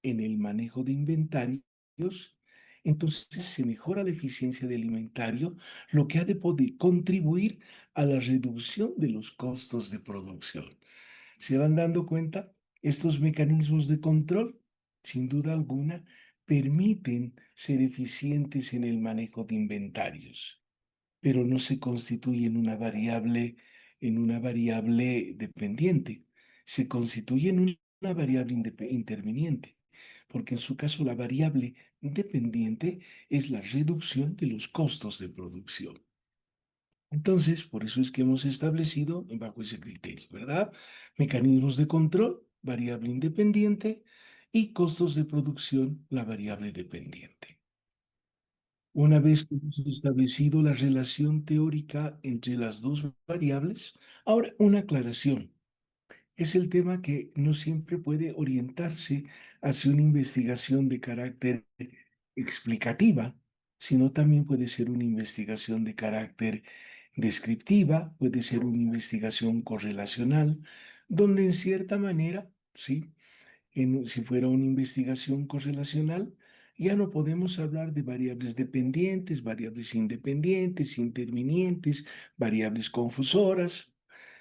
en el manejo de inventarios, entonces se mejora la eficiencia del inventario, lo que ha de poder contribuir a la reducción de los costos de producción. ¿Se van dando cuenta? Estos mecanismos de control, sin duda alguna, permiten ser eficientes en el manejo de inventarios, pero no se constituyen en una variable dependiente, se constituye en una variable interviniente, porque en su caso la variable dependiente es la reducción de los costos de producción. Entonces, por eso es que hemos establecido bajo ese criterio, ¿verdad? Mecanismos de control, variable independiente, y costos de producción, la variable dependiente. Una vez que hemos establecido la relación teórica entre las dos variables, ahora una aclaración. Es el tema que no siempre puede orientarse hacia una investigación de carácter explicativa, sino también puede ser una investigación de carácter descriptiva, puede ser una investigación correlacional, donde en cierta manera, sí, si fuera una investigación correlacional, ya no podemos hablar de variables dependientes, variables independientes, intervinientes, variables confusoras,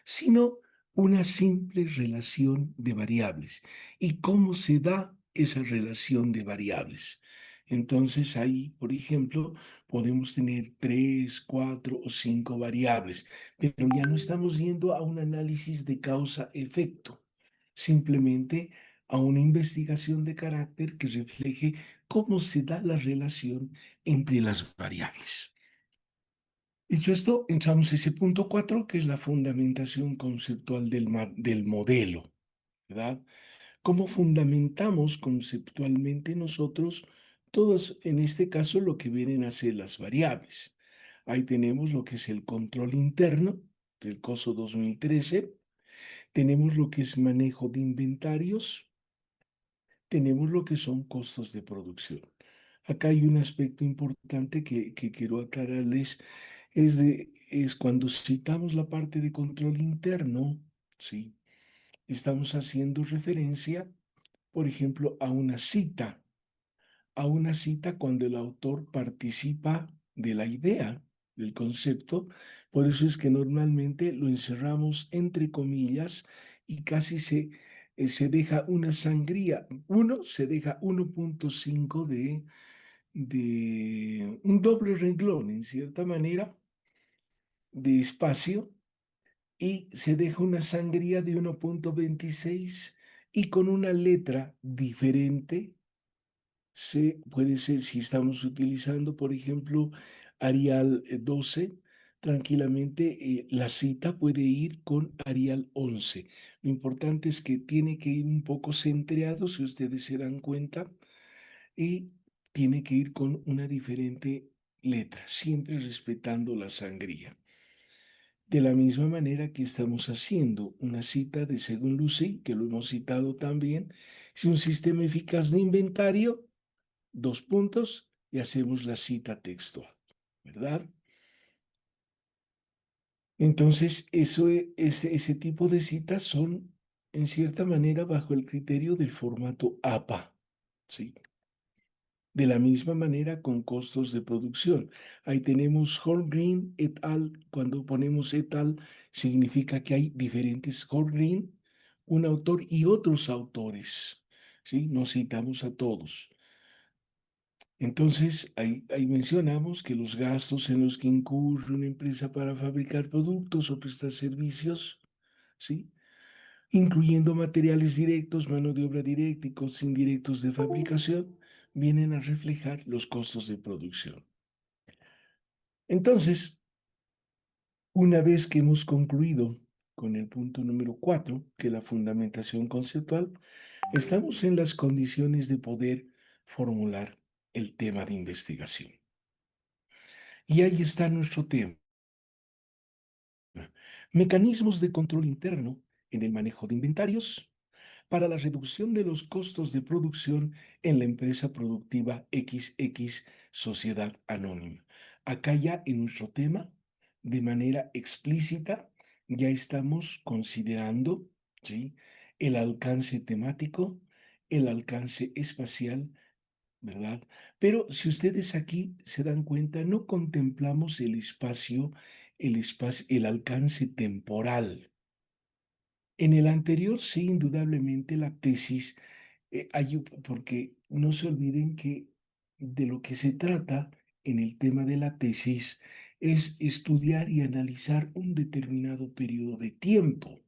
sino una simple relación de variables. ¿Y cómo se da esa relación de variables? Entonces ahí, por ejemplo, podemos tener 3, 4 o 5 variables, pero ya no estamos yendo a un análisis de causa-efecto, simplemente a una investigación de carácter que refleje cómo se da la relación entre las variables. Dicho esto, entramos a ese punto 4, que es la fundamentación conceptual del modelo, ¿verdad? ¿Cómo fundamentamos conceptualmente nosotros todos, en este caso, lo que vienen a ser las variables? Ahí tenemos lo que es el control interno del COSO 2013, tenemos lo que es manejo de inventarios, tenemos lo que son costos de producción. Acá hay un aspecto importante que quiero aclararles, es cuando citamos la parte de control interno, ¿sí? Estamos haciendo referencia, por ejemplo, a una cita cuando el autor participa de la idea, del concepto. Por eso es que normalmente lo encerramos entre comillas y casi se deja una sangría. Se deja 1.5 de un doble renglón, en cierta manera, de espacio, y se deja una sangría de 1.26 y con una letra diferente. Puede ser, si estamos utilizando, por ejemplo, Arial 12, tranquilamente la cita puede ir con Arial 11. Lo importante es que tiene que ir un poco centreado, si ustedes se dan cuenta, y tiene que ir con una diferente letra, siempre respetando la sangría. De la misma manera que estamos haciendo una cita de según Lucy, que lo hemos citado también, si un sistema eficaz de inventario, dos puntos, y hacemos la cita textual, ¿verdad? Entonces, ese tipo de citas son, en cierta manera, bajo el criterio del formato APA, ¿sí? De la misma manera con costos de producción. Ahí tenemos Holmgren et al. Cuando ponemos et al, significa que hay diferentes Holmgren, un autor y otros autores, ¿sí? No citamos a todos. Entonces, ahí mencionamos que los gastos en los que incurre una empresa para fabricar productos o prestar servicios, ¿sí? Incluyendo materiales directos, mano de obra directa y costos indirectos de fabricación, vienen a reflejar los costos de producción. Entonces, una vez que hemos concluido con el punto número 4, que es la fundamentación conceptual, estamos en las condiciones de poder formular el tema de investigación. Y ahí está nuestro tema. Mecanismos de control interno en el manejo de inventarios para la reducción de los costos de producción en la empresa productiva XX Sociedad Anónima. Acá ya en nuestro tema, de manera explícita, ya estamos considerando, ¿sí?, el alcance temático, el alcance espacial, ¿verdad? Pero si ustedes aquí se dan cuenta, no contemplamos el alcance temporal. En el anterior, sí, indudablemente la tesis, porque no se olviden que de lo que se trata en el tema de la tesis es estudiar y analizar un determinado periodo de tiempo.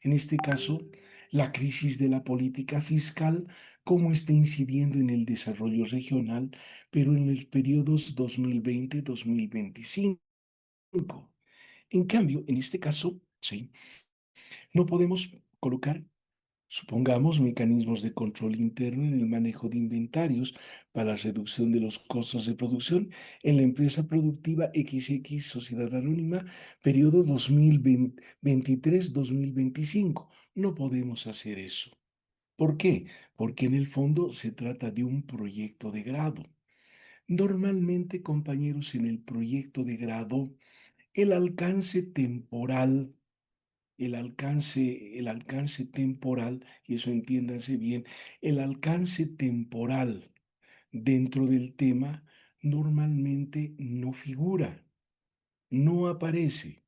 En este caso, la crisis de la política fiscal, cómo está incidiendo en el desarrollo regional, pero en los periodos 2020-2025. En cambio, en este caso, sí, no podemos colocar, supongamos, mecanismos de control interno en el manejo de inventarios para la reducción de los costos de producción en la empresa productiva XX Sociedad Anónima, periodo 2023-2025. No podemos hacer eso. ¿Por qué? Porque en el fondo se trata de un proyecto de grado. Normalmente, compañeros, en el proyecto de grado, el alcance temporal el alcance temporal, y eso entiéndanse bien, el alcance temporal dentro del tema normalmente no figura, no aparece,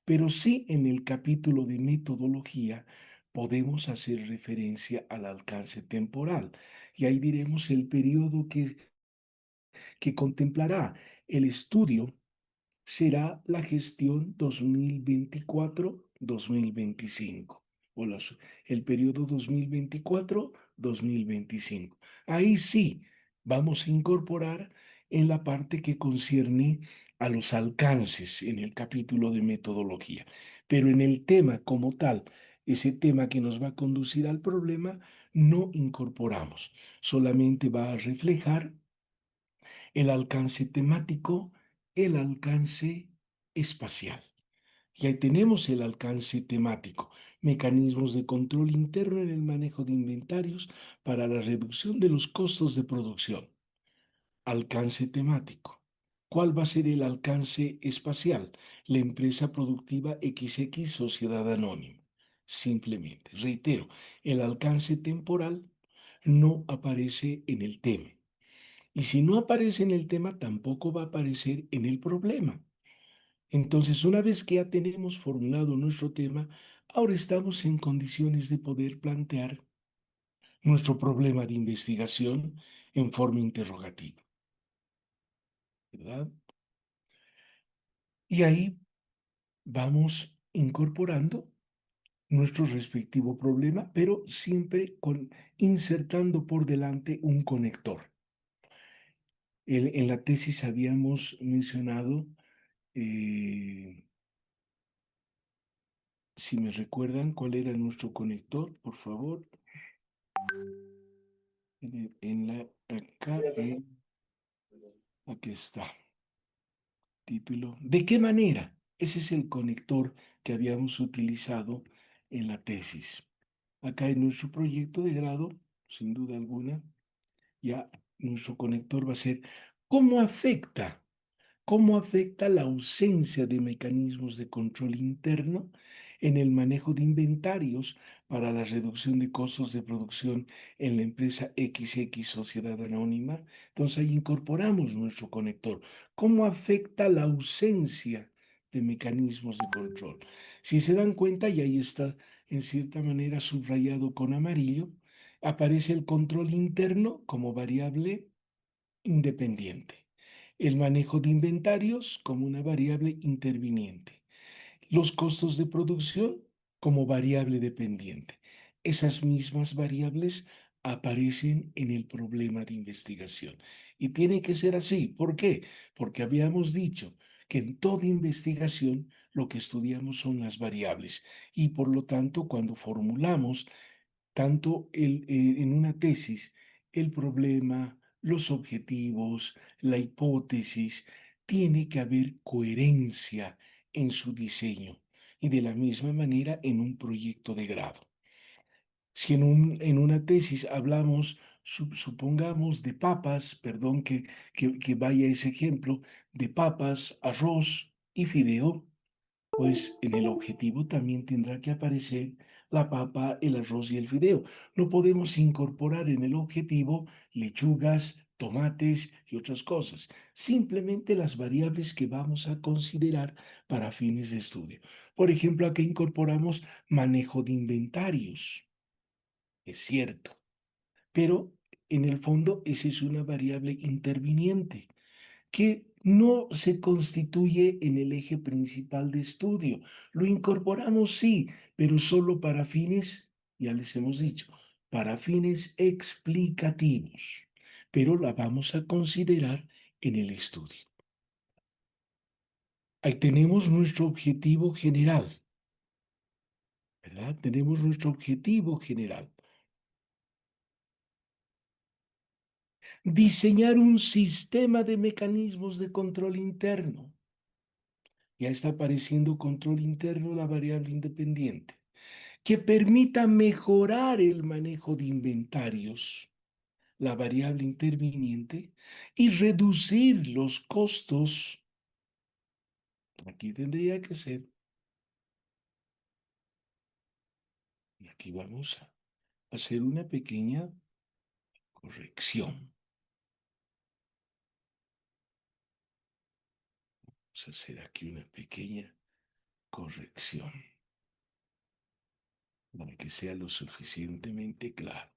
pero sí en el capítulo de metodología podemos hacer referencia al alcance temporal y ahí diremos el periodo que contemplará el estudio será la gestión 2024-2025 o el periodo 2024-2025. Ahí sí vamos a incorporar en la parte que concierne a los alcances en el capítulo de metodología, pero en el tema como tal, ese tema que nos va a conducir al problema, no incorporamos, solamente va a reflejar el alcance temático, el alcance espacial. Y ahí tenemos el alcance temático, mecanismos de control interno en el manejo de inventarios para la reducción de los costos de producción. Alcance temático. ¿Cuál va a ser el alcance espacial? La empresa productiva XX Sociedad Anónima. Simplemente, reitero, el alcance temporal no aparece en el tema. Y si no aparece en el tema, tampoco va a aparecer en el problema. Entonces, una vez que ya tenemos formulado nuestro tema, ahora estamos en condiciones de poder plantear nuestro problema de investigación en forma interrogativa, ¿verdad? Y ahí vamos incorporando nuestro respectivo problema, pero siempre insertando por delante un conector. En la tesis habíamos mencionado si me recuerdan cuál era nuestro conector, por favor. Aquí está. Título. ¿De qué manera? Ese es el conector que habíamos utilizado en la tesis. Acá en nuestro proyecto de grado, sin duda alguna, ya nuestro conector va a ser cómo afecta la ausencia de mecanismos de control interno en el manejo de inventarios para la reducción de costos de producción en la empresa XX Sociedad Anónima. Entonces ahí incorporamos nuestro conector. ¿Cómo afecta la ausencia de mecanismos de control? Si se dan cuenta, y ahí está en cierta manera subrayado con amarillo, aparece el control interno como variable independiente, el manejo de inventarios como una variable interviniente, los costos de producción como variable dependiente. Esas mismas variables aparecen en el problema de investigación. Y tiene que ser así. ¿Por qué? Porque habíamos dicho que en toda investigación lo que estudiamos son las variables y por lo tanto cuando formulamos tanto en una tesis, el problema, los objetivos, la hipótesis, tiene que haber coherencia en su diseño y de la misma manera en un proyecto de grado. Si en una tesis hablamos, supongamos, de papas, perdón que vaya ese ejemplo, de papas, arroz y fideo, pues en el objetivo también tendrá que aparecer la papa, el arroz y el fideo. No podemos incorporar en el objetivo lechugas, tomates y otras cosas. Simplemente las variables que vamos a considerar para fines de estudio. Por ejemplo, aquí incorporamos manejo de inventarios. Es cierto, pero en el fondo esa es una variable interviniente que no se constituye en el eje principal de estudio. Lo incorporamos, sí, pero solo para fines, ya les hemos dicho, para fines explicativos, pero la vamos a considerar en el estudio. Ahí tenemos nuestro objetivo general, ¿verdad? Tenemos nuestro objetivo general. Diseñar un sistema de mecanismos de control interno. Ya está apareciendo control interno, la variable independiente, que permita mejorar el manejo de inventarios, la variable interviniente, y reducir los costos. Aquí tendría que ser, aquí vamos a hacer una pequeña corrección. Vamos a hacer aquí una pequeña corrección para que sea lo suficientemente claro.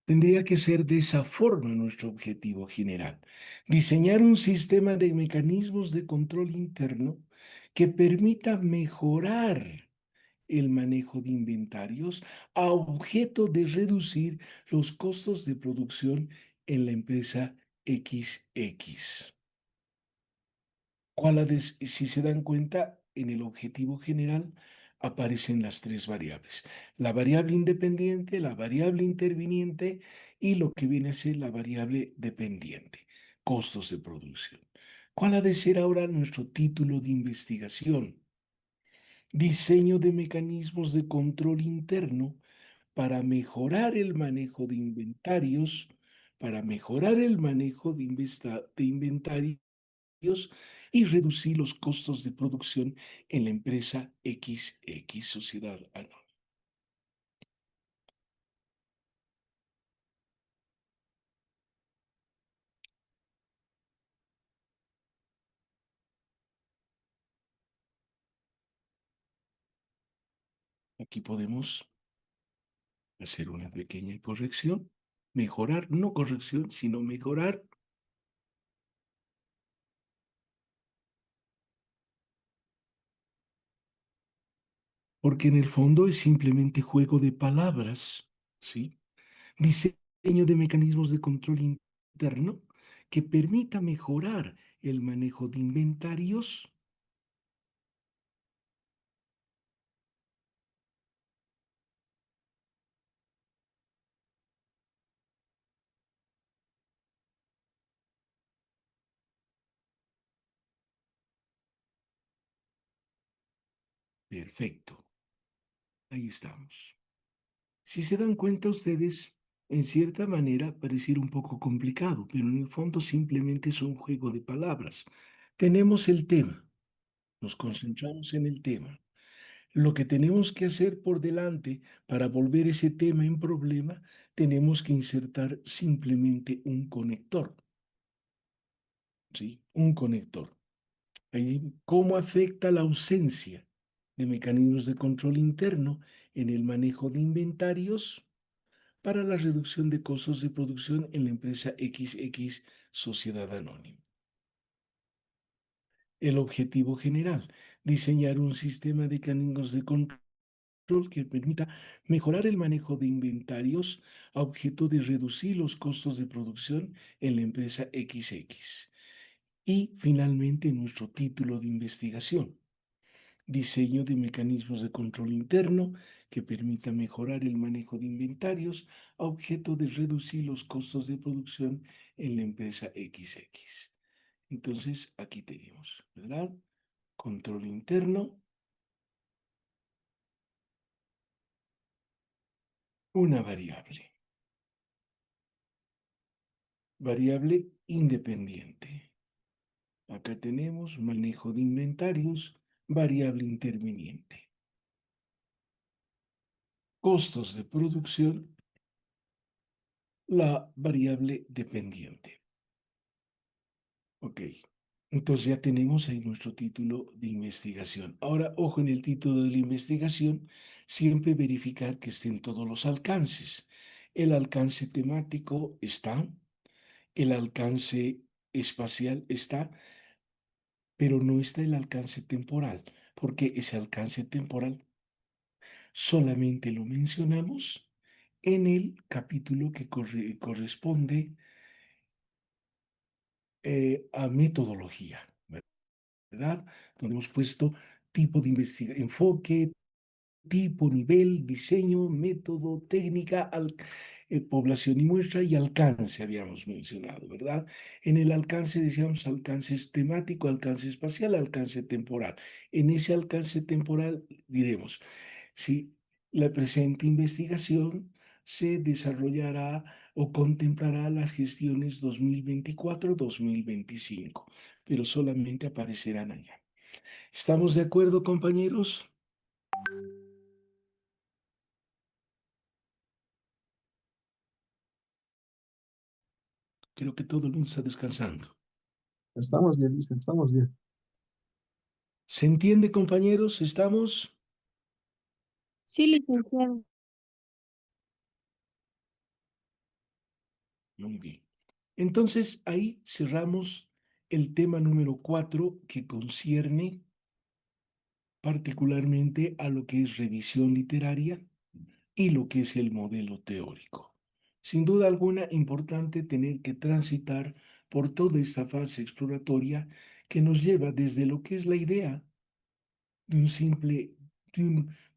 Tendría que ser de esa forma nuestro objetivo general. Diseñar un sistema de mecanismos de control interno que permita mejorar el manejo de inventarios a objeto de reducir los costos de producción en la empresa XX. Si se dan cuenta, en el objetivo general aparecen las tres variables. La variable independiente, la variable interviniente y lo que viene a ser la variable dependiente, costos de producción. ¿Cuál ha de ser ahora nuestro título de investigación? Diseño de mecanismos de control interno para mejorar el manejo de inventarios, para mejorar el manejo de inventarios y reducir los costos de producción en la empresa XX Sociedad Anónima. Aquí podemos hacer una pequeña corrección, mejorar, no corrección, sino mejorar. Porque en el fondo es simplemente juego de palabras, ¿sí? Diseño de mecanismos de control interno que permita mejorar el manejo de inventarios Perfecto. Ahí estamos. Si se dan cuenta ustedes, en cierta manera pareciera un poco complicado, pero en el fondo simplemente es un juego de palabras. Tenemos el tema, nos concentramos en el tema. Lo que tenemos que hacer por delante para volver ese tema en problema, tenemos que insertar simplemente un conector. ¿Sí? Un conector. Ahí, ¿cómo afecta la ausencia de mecanismos de control interno en el manejo de inventarios para la reducción de costos de producción en la empresa XX Sociedad Anónima? El objetivo general, diseñar un sistema de mecanismos de control que permita mejorar el manejo de inventarios a objeto de reducir los costos de producción en la empresa XX. Y finalmente nuestro título de investigación, diseño de mecanismos de control interno que permita mejorar el manejo de inventarios a objeto de reducir los costos de producción en la empresa XX. Entonces, aquí tenemos, ¿verdad? Control interno, una variable. Variable independiente. Acá tenemos manejo de inventarios, variable interviniente. Costos de producción, la variable dependiente. Ok, entonces ya tenemos ahí nuestro título de investigación. Ahora, ojo en el título de la investigación, siempre verificar que estén todos los alcances. El alcance temático está, el alcance espacial está, pero no está el alcance temporal, porque ese alcance temporal solamente lo mencionamos en el capítulo que corresponde a metodología, ¿verdad? Donde hemos puesto tipo de investigación, enfoque, tipo, nivel, diseño, método, técnica, población y muestra y alcance habíamos mencionado, ¿verdad? En el alcance decíamos alcance temático, alcance espacial, alcance temporal. En ese alcance temporal diremos, si la presente investigación se desarrollará o contemplará las gestiones 2024-2025, pero solamente aparecerán allá. ¿Estamos de acuerdo, compañeros? Creo que todo el mundo está descansando. Estamos bien, Luis, estamos bien. ¿Se entiende, compañeros? ¿Estamos? Sí, licenciado. Muy bien. Entonces, ahí cerramos el tema número 4 que concierne particularmente a lo que es revisión literaria y lo que es el modelo teórico. Sin duda alguna, importante tener que transitar por toda esta fase exploratoria que nos lleva desde lo que es la idea de un simple,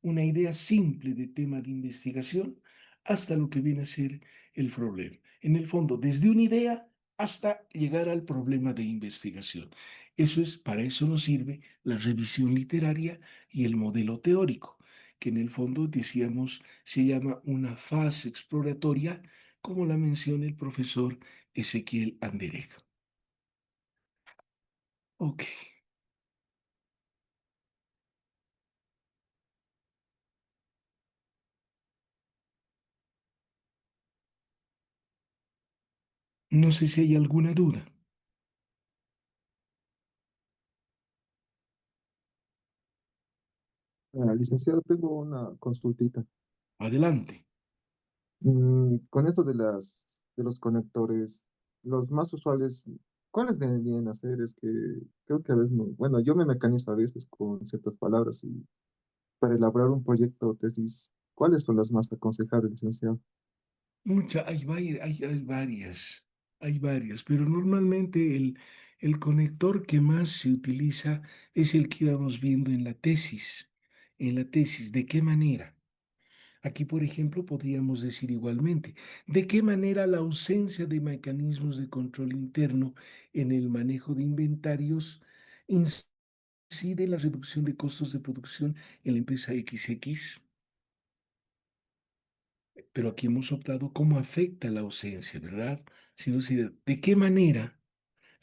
una idea simple de tema de investigación hasta lo que viene a ser el problema. En el fondo, desde una idea hasta llegar al problema de investigación. Para eso nos sirve la revisión literaria y el modelo teórico, que en el fondo, decíamos, se llama una fase exploratoria, como la menciona el profesor Ezequiel Andereja. Ok. No sé si hay alguna duda. Licenciado, tengo una consultita. Adelante. Con eso de los conectores, los más usuales, ¿cuáles vendrían a ser? Es que creo que a veces, bueno, yo me mecanizo a veces con ciertas palabras y para elaborar un proyecto o tesis, ¿cuáles son las más aconsejables, licenciado? Hay varias, pero normalmente el conector que más se utiliza es el que íbamos viendo en la tesis. En la tesis, ¿de qué manera? Aquí, por ejemplo, podríamos decir igualmente, ¿de qué manera la ausencia de mecanismos de control interno en el manejo de inventarios incide en la reducción de costos de producción en la empresa XX, pero aquí hemos optado cómo afecta la ausencia, ¿verdad? Sino de qué manera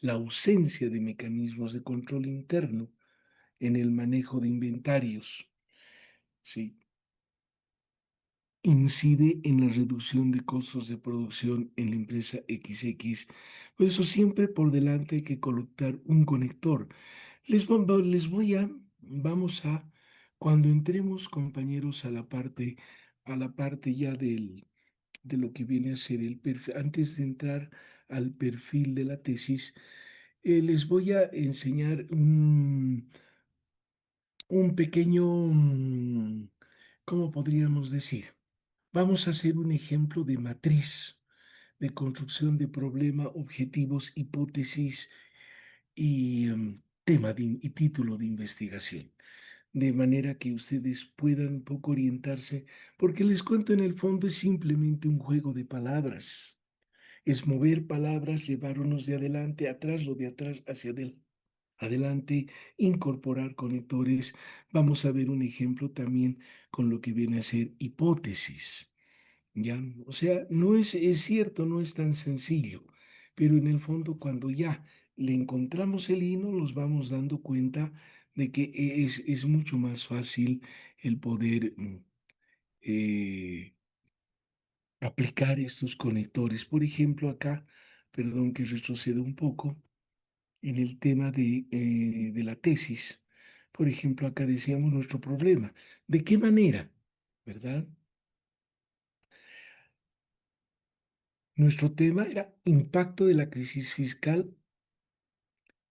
la ausencia de mecanismos de control interno en el manejo de inventarios, ¿sí? Incide en la reducción de costos de producción en la empresa XX. Por eso siempre por delante hay que colocar un conector. Vamos a, cuando entremos, compañeros, a la parte ya de lo que viene a ser el perfil, antes de entrar al perfil de la tesis, les voy a enseñar un pequeño, ¿cómo podríamos decir? Vamos a hacer un ejemplo de matriz de construcción de problema, objetivos, hipótesis y y título de investigación, de manera que ustedes puedan un poco orientarse, porque les cuento, en el fondo es simplemente un juego de palabras, es mover palabras, llevar unos de adelante, atrás, lo de atrás hacia adelante, incorporar conectores. Vamos a ver un ejemplo también con lo que viene a ser hipótesis. ¿Ya? O sea, es cierto, no es tan sencillo, pero en el fondo cuando ya le encontramos el hilo, nos vamos dando cuenta de que es mucho más fácil el poder eh, aplicar estos conectores. Por ejemplo, acá, perdón que retrocedo un poco, en el tema de la tesis. Por ejemplo, acá decíamos nuestro problema. ¿De qué manera? ¿Verdad? Nuestro tema era impacto de la crisis fiscal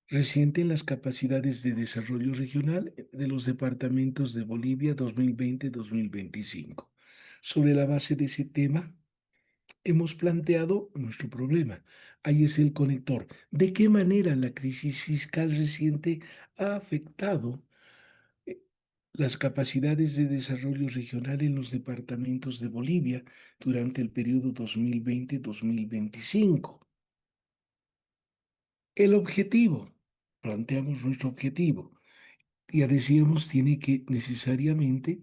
reciente en las capacidades de desarrollo regional de los departamentos de Bolivia 2020-2025. Sobre la base de ese tema, hemos planteado nuestro problema. Ahí es el conector. ¿De qué manera la crisis fiscal reciente ha afectado eh, las capacidades de desarrollo regional en los departamentos de Bolivia durante el periodo 2020-2025? El objetivo, planteamos nuestro objetivo. Ya decíamos, tiene que necesariamente,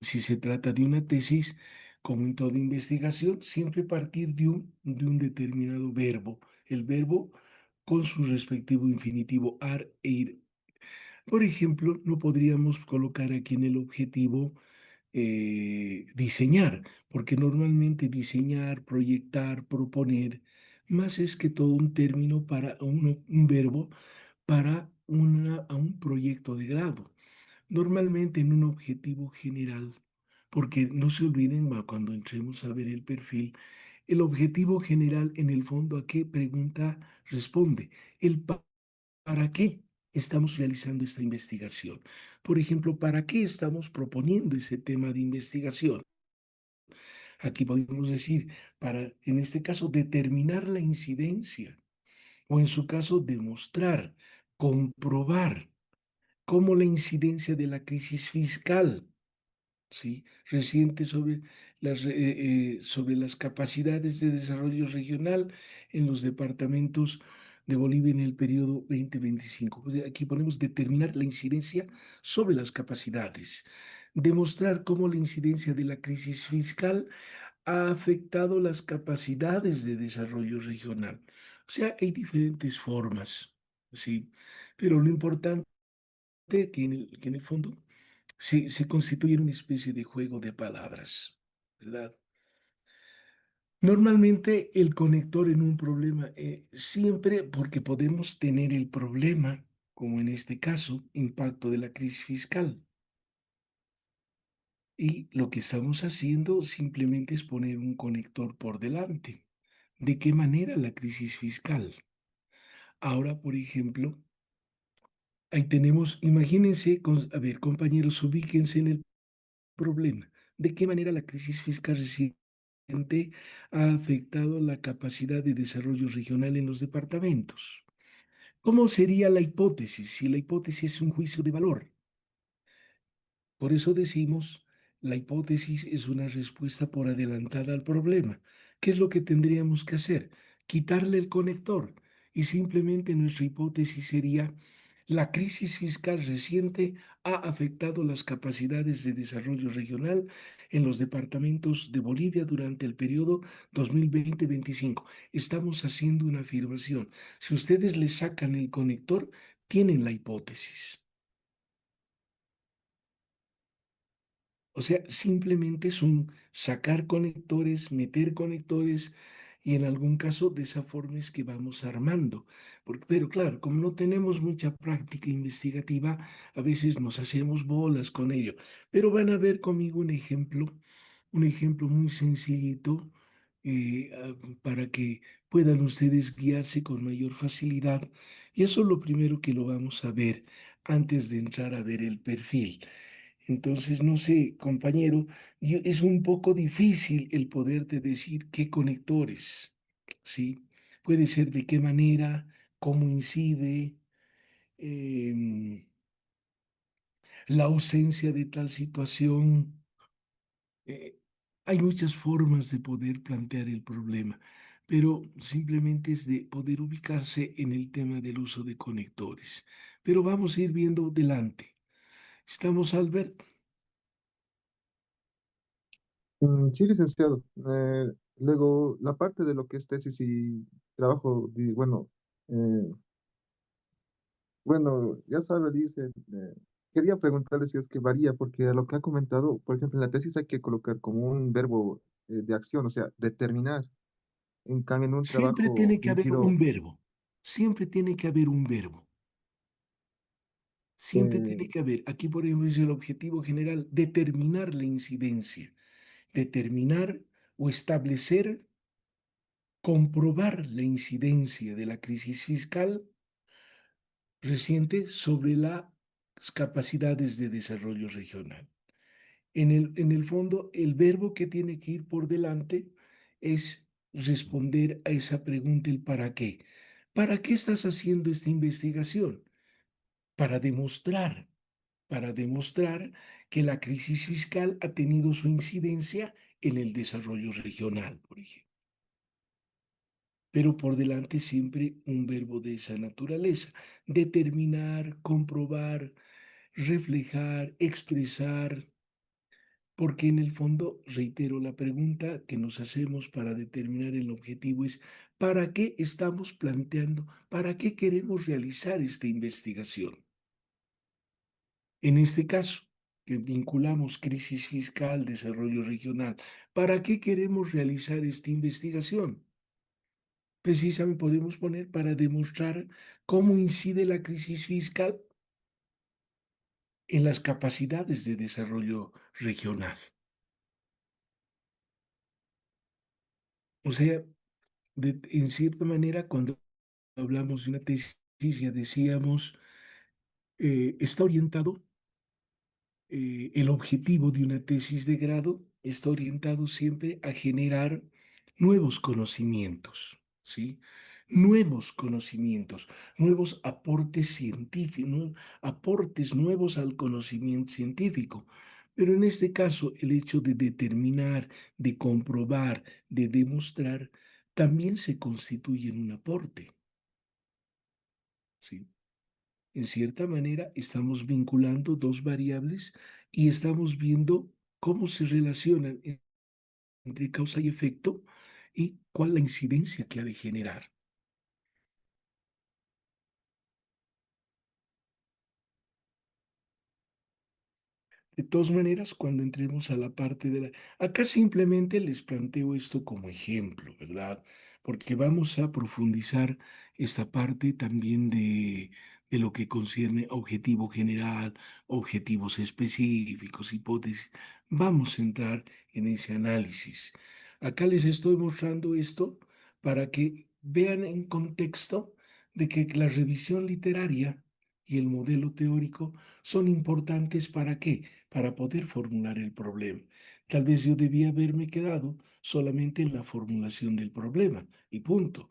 si se trata de una tesis, como en toda investigación, siempre partir de un determinado verbo. El verbo con su respectivo infinitivo ar e ir. Por ejemplo, no podríamos colocar aquí en el objetivo diseñar, porque normalmente diseñar, proyectar, proponer, más es que todo un término para un verbo para a un proyecto de grado, normalmente en un objetivo general, porque no se olviden, cuando entremos a ver el perfil, el objetivo general en el fondo a qué pregunta responde, para qué estamos realizando esta investigación. Por ejemplo, ¿para qué estamos proponiendo ese tema de investigación? Aquí podemos decir, para, en este caso, determinar la incidencia o en su caso, demostrar, comprobar cómo la incidencia de la crisis fiscal, ¿sí? Reciente sobre las capacidades de desarrollo regional en los departamentos de Bolivia en el periodo 2025. O sea, aquí ponemos determinar la incidencia sobre las capacidades, demostrar cómo la incidencia de la crisis fiscal ha afectado las capacidades de desarrollo regional. O sea, hay diferentes formas, ¿sí? Pero lo importante es que en el fondo se constituye en una especie de juego de palabras, ¿verdad? Normalmente el conector en un problema, siempre porque podemos tener el problema, como en este caso, impacto de la crisis fiscal. Y lo que estamos haciendo simplemente es poner un conector por delante. ¿De qué manera la crisis fiscal? Ahora, por ejemplo, ahí tenemos, imagínense, a ver, compañeros, ubíquense en el problema. ¿De qué manera la crisis fiscal reciente ha afectado la capacidad de desarrollo regional en los departamentos? ¿Cómo sería la hipótesis si la hipótesis es un juicio de valor? Por eso decimos, la hipótesis es una respuesta por adelantada al problema. ¿Qué es lo que tendríamos que hacer? Quitarle el conector y simplemente nuestra hipótesis sería La crisis fiscal reciente ha afectado las capacidades de desarrollo regional en los departamentos de Bolivia durante el periodo 2020-25. Estamos haciendo una afirmación. Si ustedes le sacan el conector, tienen la hipótesis. O sea, simplemente es un sacar conectores, meter conectores y en algún caso de esa forma es que vamos armando. Pero claro, como no tenemos mucha práctica investigativa, a veces nos hacemos bolas con ello. Pero van a ver conmigo un ejemplo muy sencillito para que puedan ustedes guiarse con mayor facilidad. Y eso es lo primero que lo vamos a ver antes de entrar a ver el perfil. Entonces, no sé, compañero, es un poco difícil el poderte decir qué conectores, ¿sí? Puede ser de qué manera, cómo incide, em, la ausencia de tal situación. eh, Hay muchas formas de poder plantear el problema, pero simplemente es de poder ubicarse en el tema del uso de conectores. Pero vamos a ir viendo adelante. ¿Estamos, Albert? Sí, licenciado. Luego, la parte de lo que es tesis y trabajo, eh, bueno, ya sabe, dice, quería preguntarle si es que varía, porque a lo que ha comentado, por ejemplo, en la tesis hay que colocar como un verbo de acción, o sea, determinar. En cambio, en un Siempre trabajo tiene que de un haber giro, un verbo. Siempre tiene que haber un verbo. Siempre tiene eh, que haber. Aquí, por ejemplo, dice el objetivo general, determinar la incidencia. Determinar o establecer, comprobar la incidencia de la crisis fiscal reciente sobre las capacidades de desarrollo regional. En el fondo, el verbo que tiene que ir por delante es responder a esa pregunta, el para qué. ¿Para qué estás haciendo esta investigación? Para demostrar, para demostrar que la crisis fiscal ha tenido su incidencia en el desarrollo regional, por ejemplo. Pero por delante siempre un verbo de esa naturaleza: determinar, comprobar, reflejar, expresar, porque en el fondo, reitero, la pregunta que nos hacemos para determinar el objetivo es: ¿para qué estamos planteando, para qué queremos realizar esta investigación? En este caso, que vinculamos crisis fiscal, desarrollo regional, ¿para qué queremos realizar esta investigación? Precisamente podemos poner para demostrar cómo incide la crisis fiscal en las capacidades de desarrollo regional. O sea, en cierta manera, cuando hablamos de una tesis, ya decíamos, está orientado, el objetivo de una tesis de grado está orientado siempre a generar nuevos conocimientos, ¿sí? Nuevos conocimientos, nuevos aportes científicos, aportes nuevos al conocimiento científico. Pero en este caso, el hecho de determinar, de comprobar, de demostrar, también se constituye en un aporte, ¿sí? En cierta manera, estamos vinculando dos variables y estamos viendo cómo se relacionan entre causa y efecto y cuál la incidencia que ha de generar. De todas maneras, cuando entremos a la parte de la... Acá simplemente les planteo esto como ejemplo, ¿verdad? Porque vamos a profundizar esta parte también de lo que concierne a objetivo general, objetivos específicos, hipótesis. Vamos a entrar en ese análisis. Acá les estoy mostrando esto para que vean en contexto de que la revisión literaria y el modelo teórico son importantes. ¿Para qué? Para poder formular el problema. Tal vez yo debía haberme quedado solamente en la formulación del problema y punto.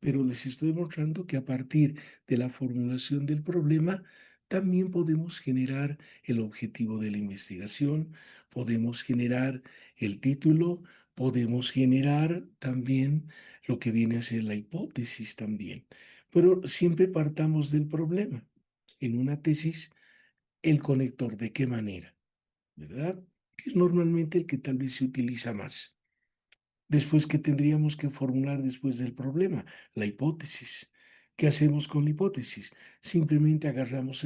Pero les estoy mostrando que a partir de la formulación del problema también podemos generar el objetivo de la investigación, podemos generar el título, podemos generar también lo que viene a ser la hipótesis también. Pero siempre partamos del problema. en una tesis, el conector, ¿de qué manera? ¿Verdad? Que es normalmente el que tal vez se utiliza más. Después, ¿qué tendríamos que formular después del problema? La hipótesis. ¿Qué hacemos con la hipótesis? Simplemente agarramos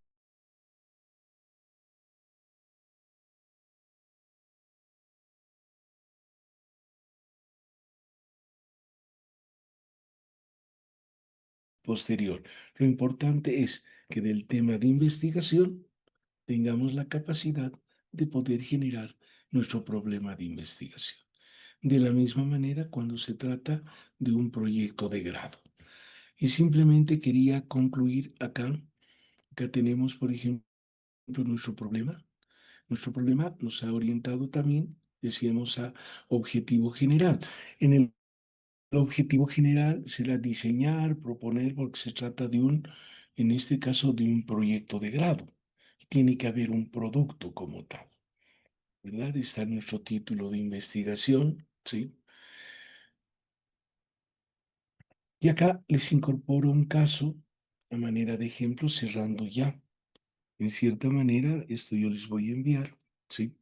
posterior. Lo importante es que del tema de investigación tengamos la capacidad de poder generar nuestro problema de investigación. De la misma manera cuando se trata de un proyecto de grado. Y simplemente quería concluir acá. Acá tenemos, por ejemplo, nuestro problema. Nuestro problema nos ha orientado también, decíamos, a objetivo general. En el objetivo general será diseñar, proponer, porque se trata de en este caso, de un proyecto de grado. Tiene que haber un producto como tal, ¿verdad? Está nuestro título de investigación, ¿sí? Y acá les incorporo un caso a manera de ejemplo, cerrando ya. En cierta manera, esto yo les voy a enviar, ¿sí?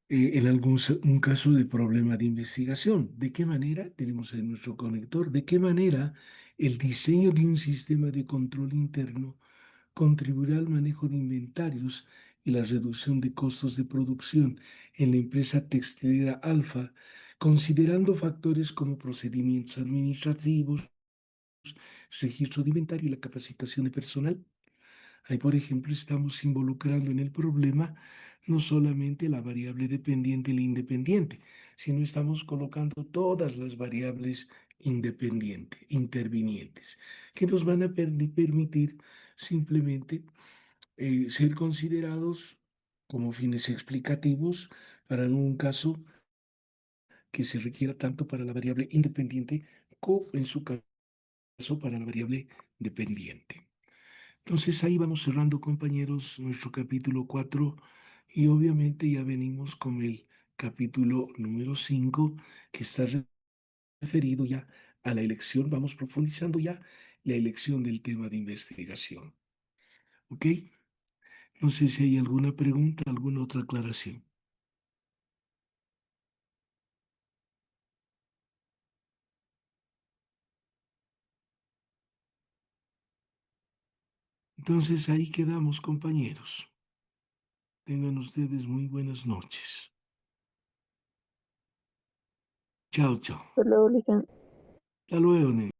En un caso de problema de investigación. ¿De qué manera tenemos en nuestro conector? ¿De qué manera el diseño de un sistema de control interno contribuirá al manejo de inventarios y la reducción de costos de producción en la empresa textilera Alfa, considerando factores como procedimientos administrativos, registro de inventario y la capacitación de personal? Ahí, por ejemplo, estamos involucrando en el problema no solamente la variable dependiente y la independiente, sino estamos colocando todas las variables independientes, intervinientes, que nos van a permitir simplemente ser considerados como fines explicativos para un caso que se requiera tanto para la variable independiente como en su caso para la variable dependiente. Entonces ahí vamos cerrando, compañeros, nuestro capítulo 4 y obviamente ya venimos con el capítulo número 5 que está referido ya a la elección, vamos profundizando ya la elección del tema de investigación. ¿Ok? No sé si hay alguna pregunta, alguna otra aclaración. Entonces ahí quedamos, compañeros. Tengan ustedes muy buenas noches. Chao, chao. Hasta luego, licenciado. Hasta luego, Nene.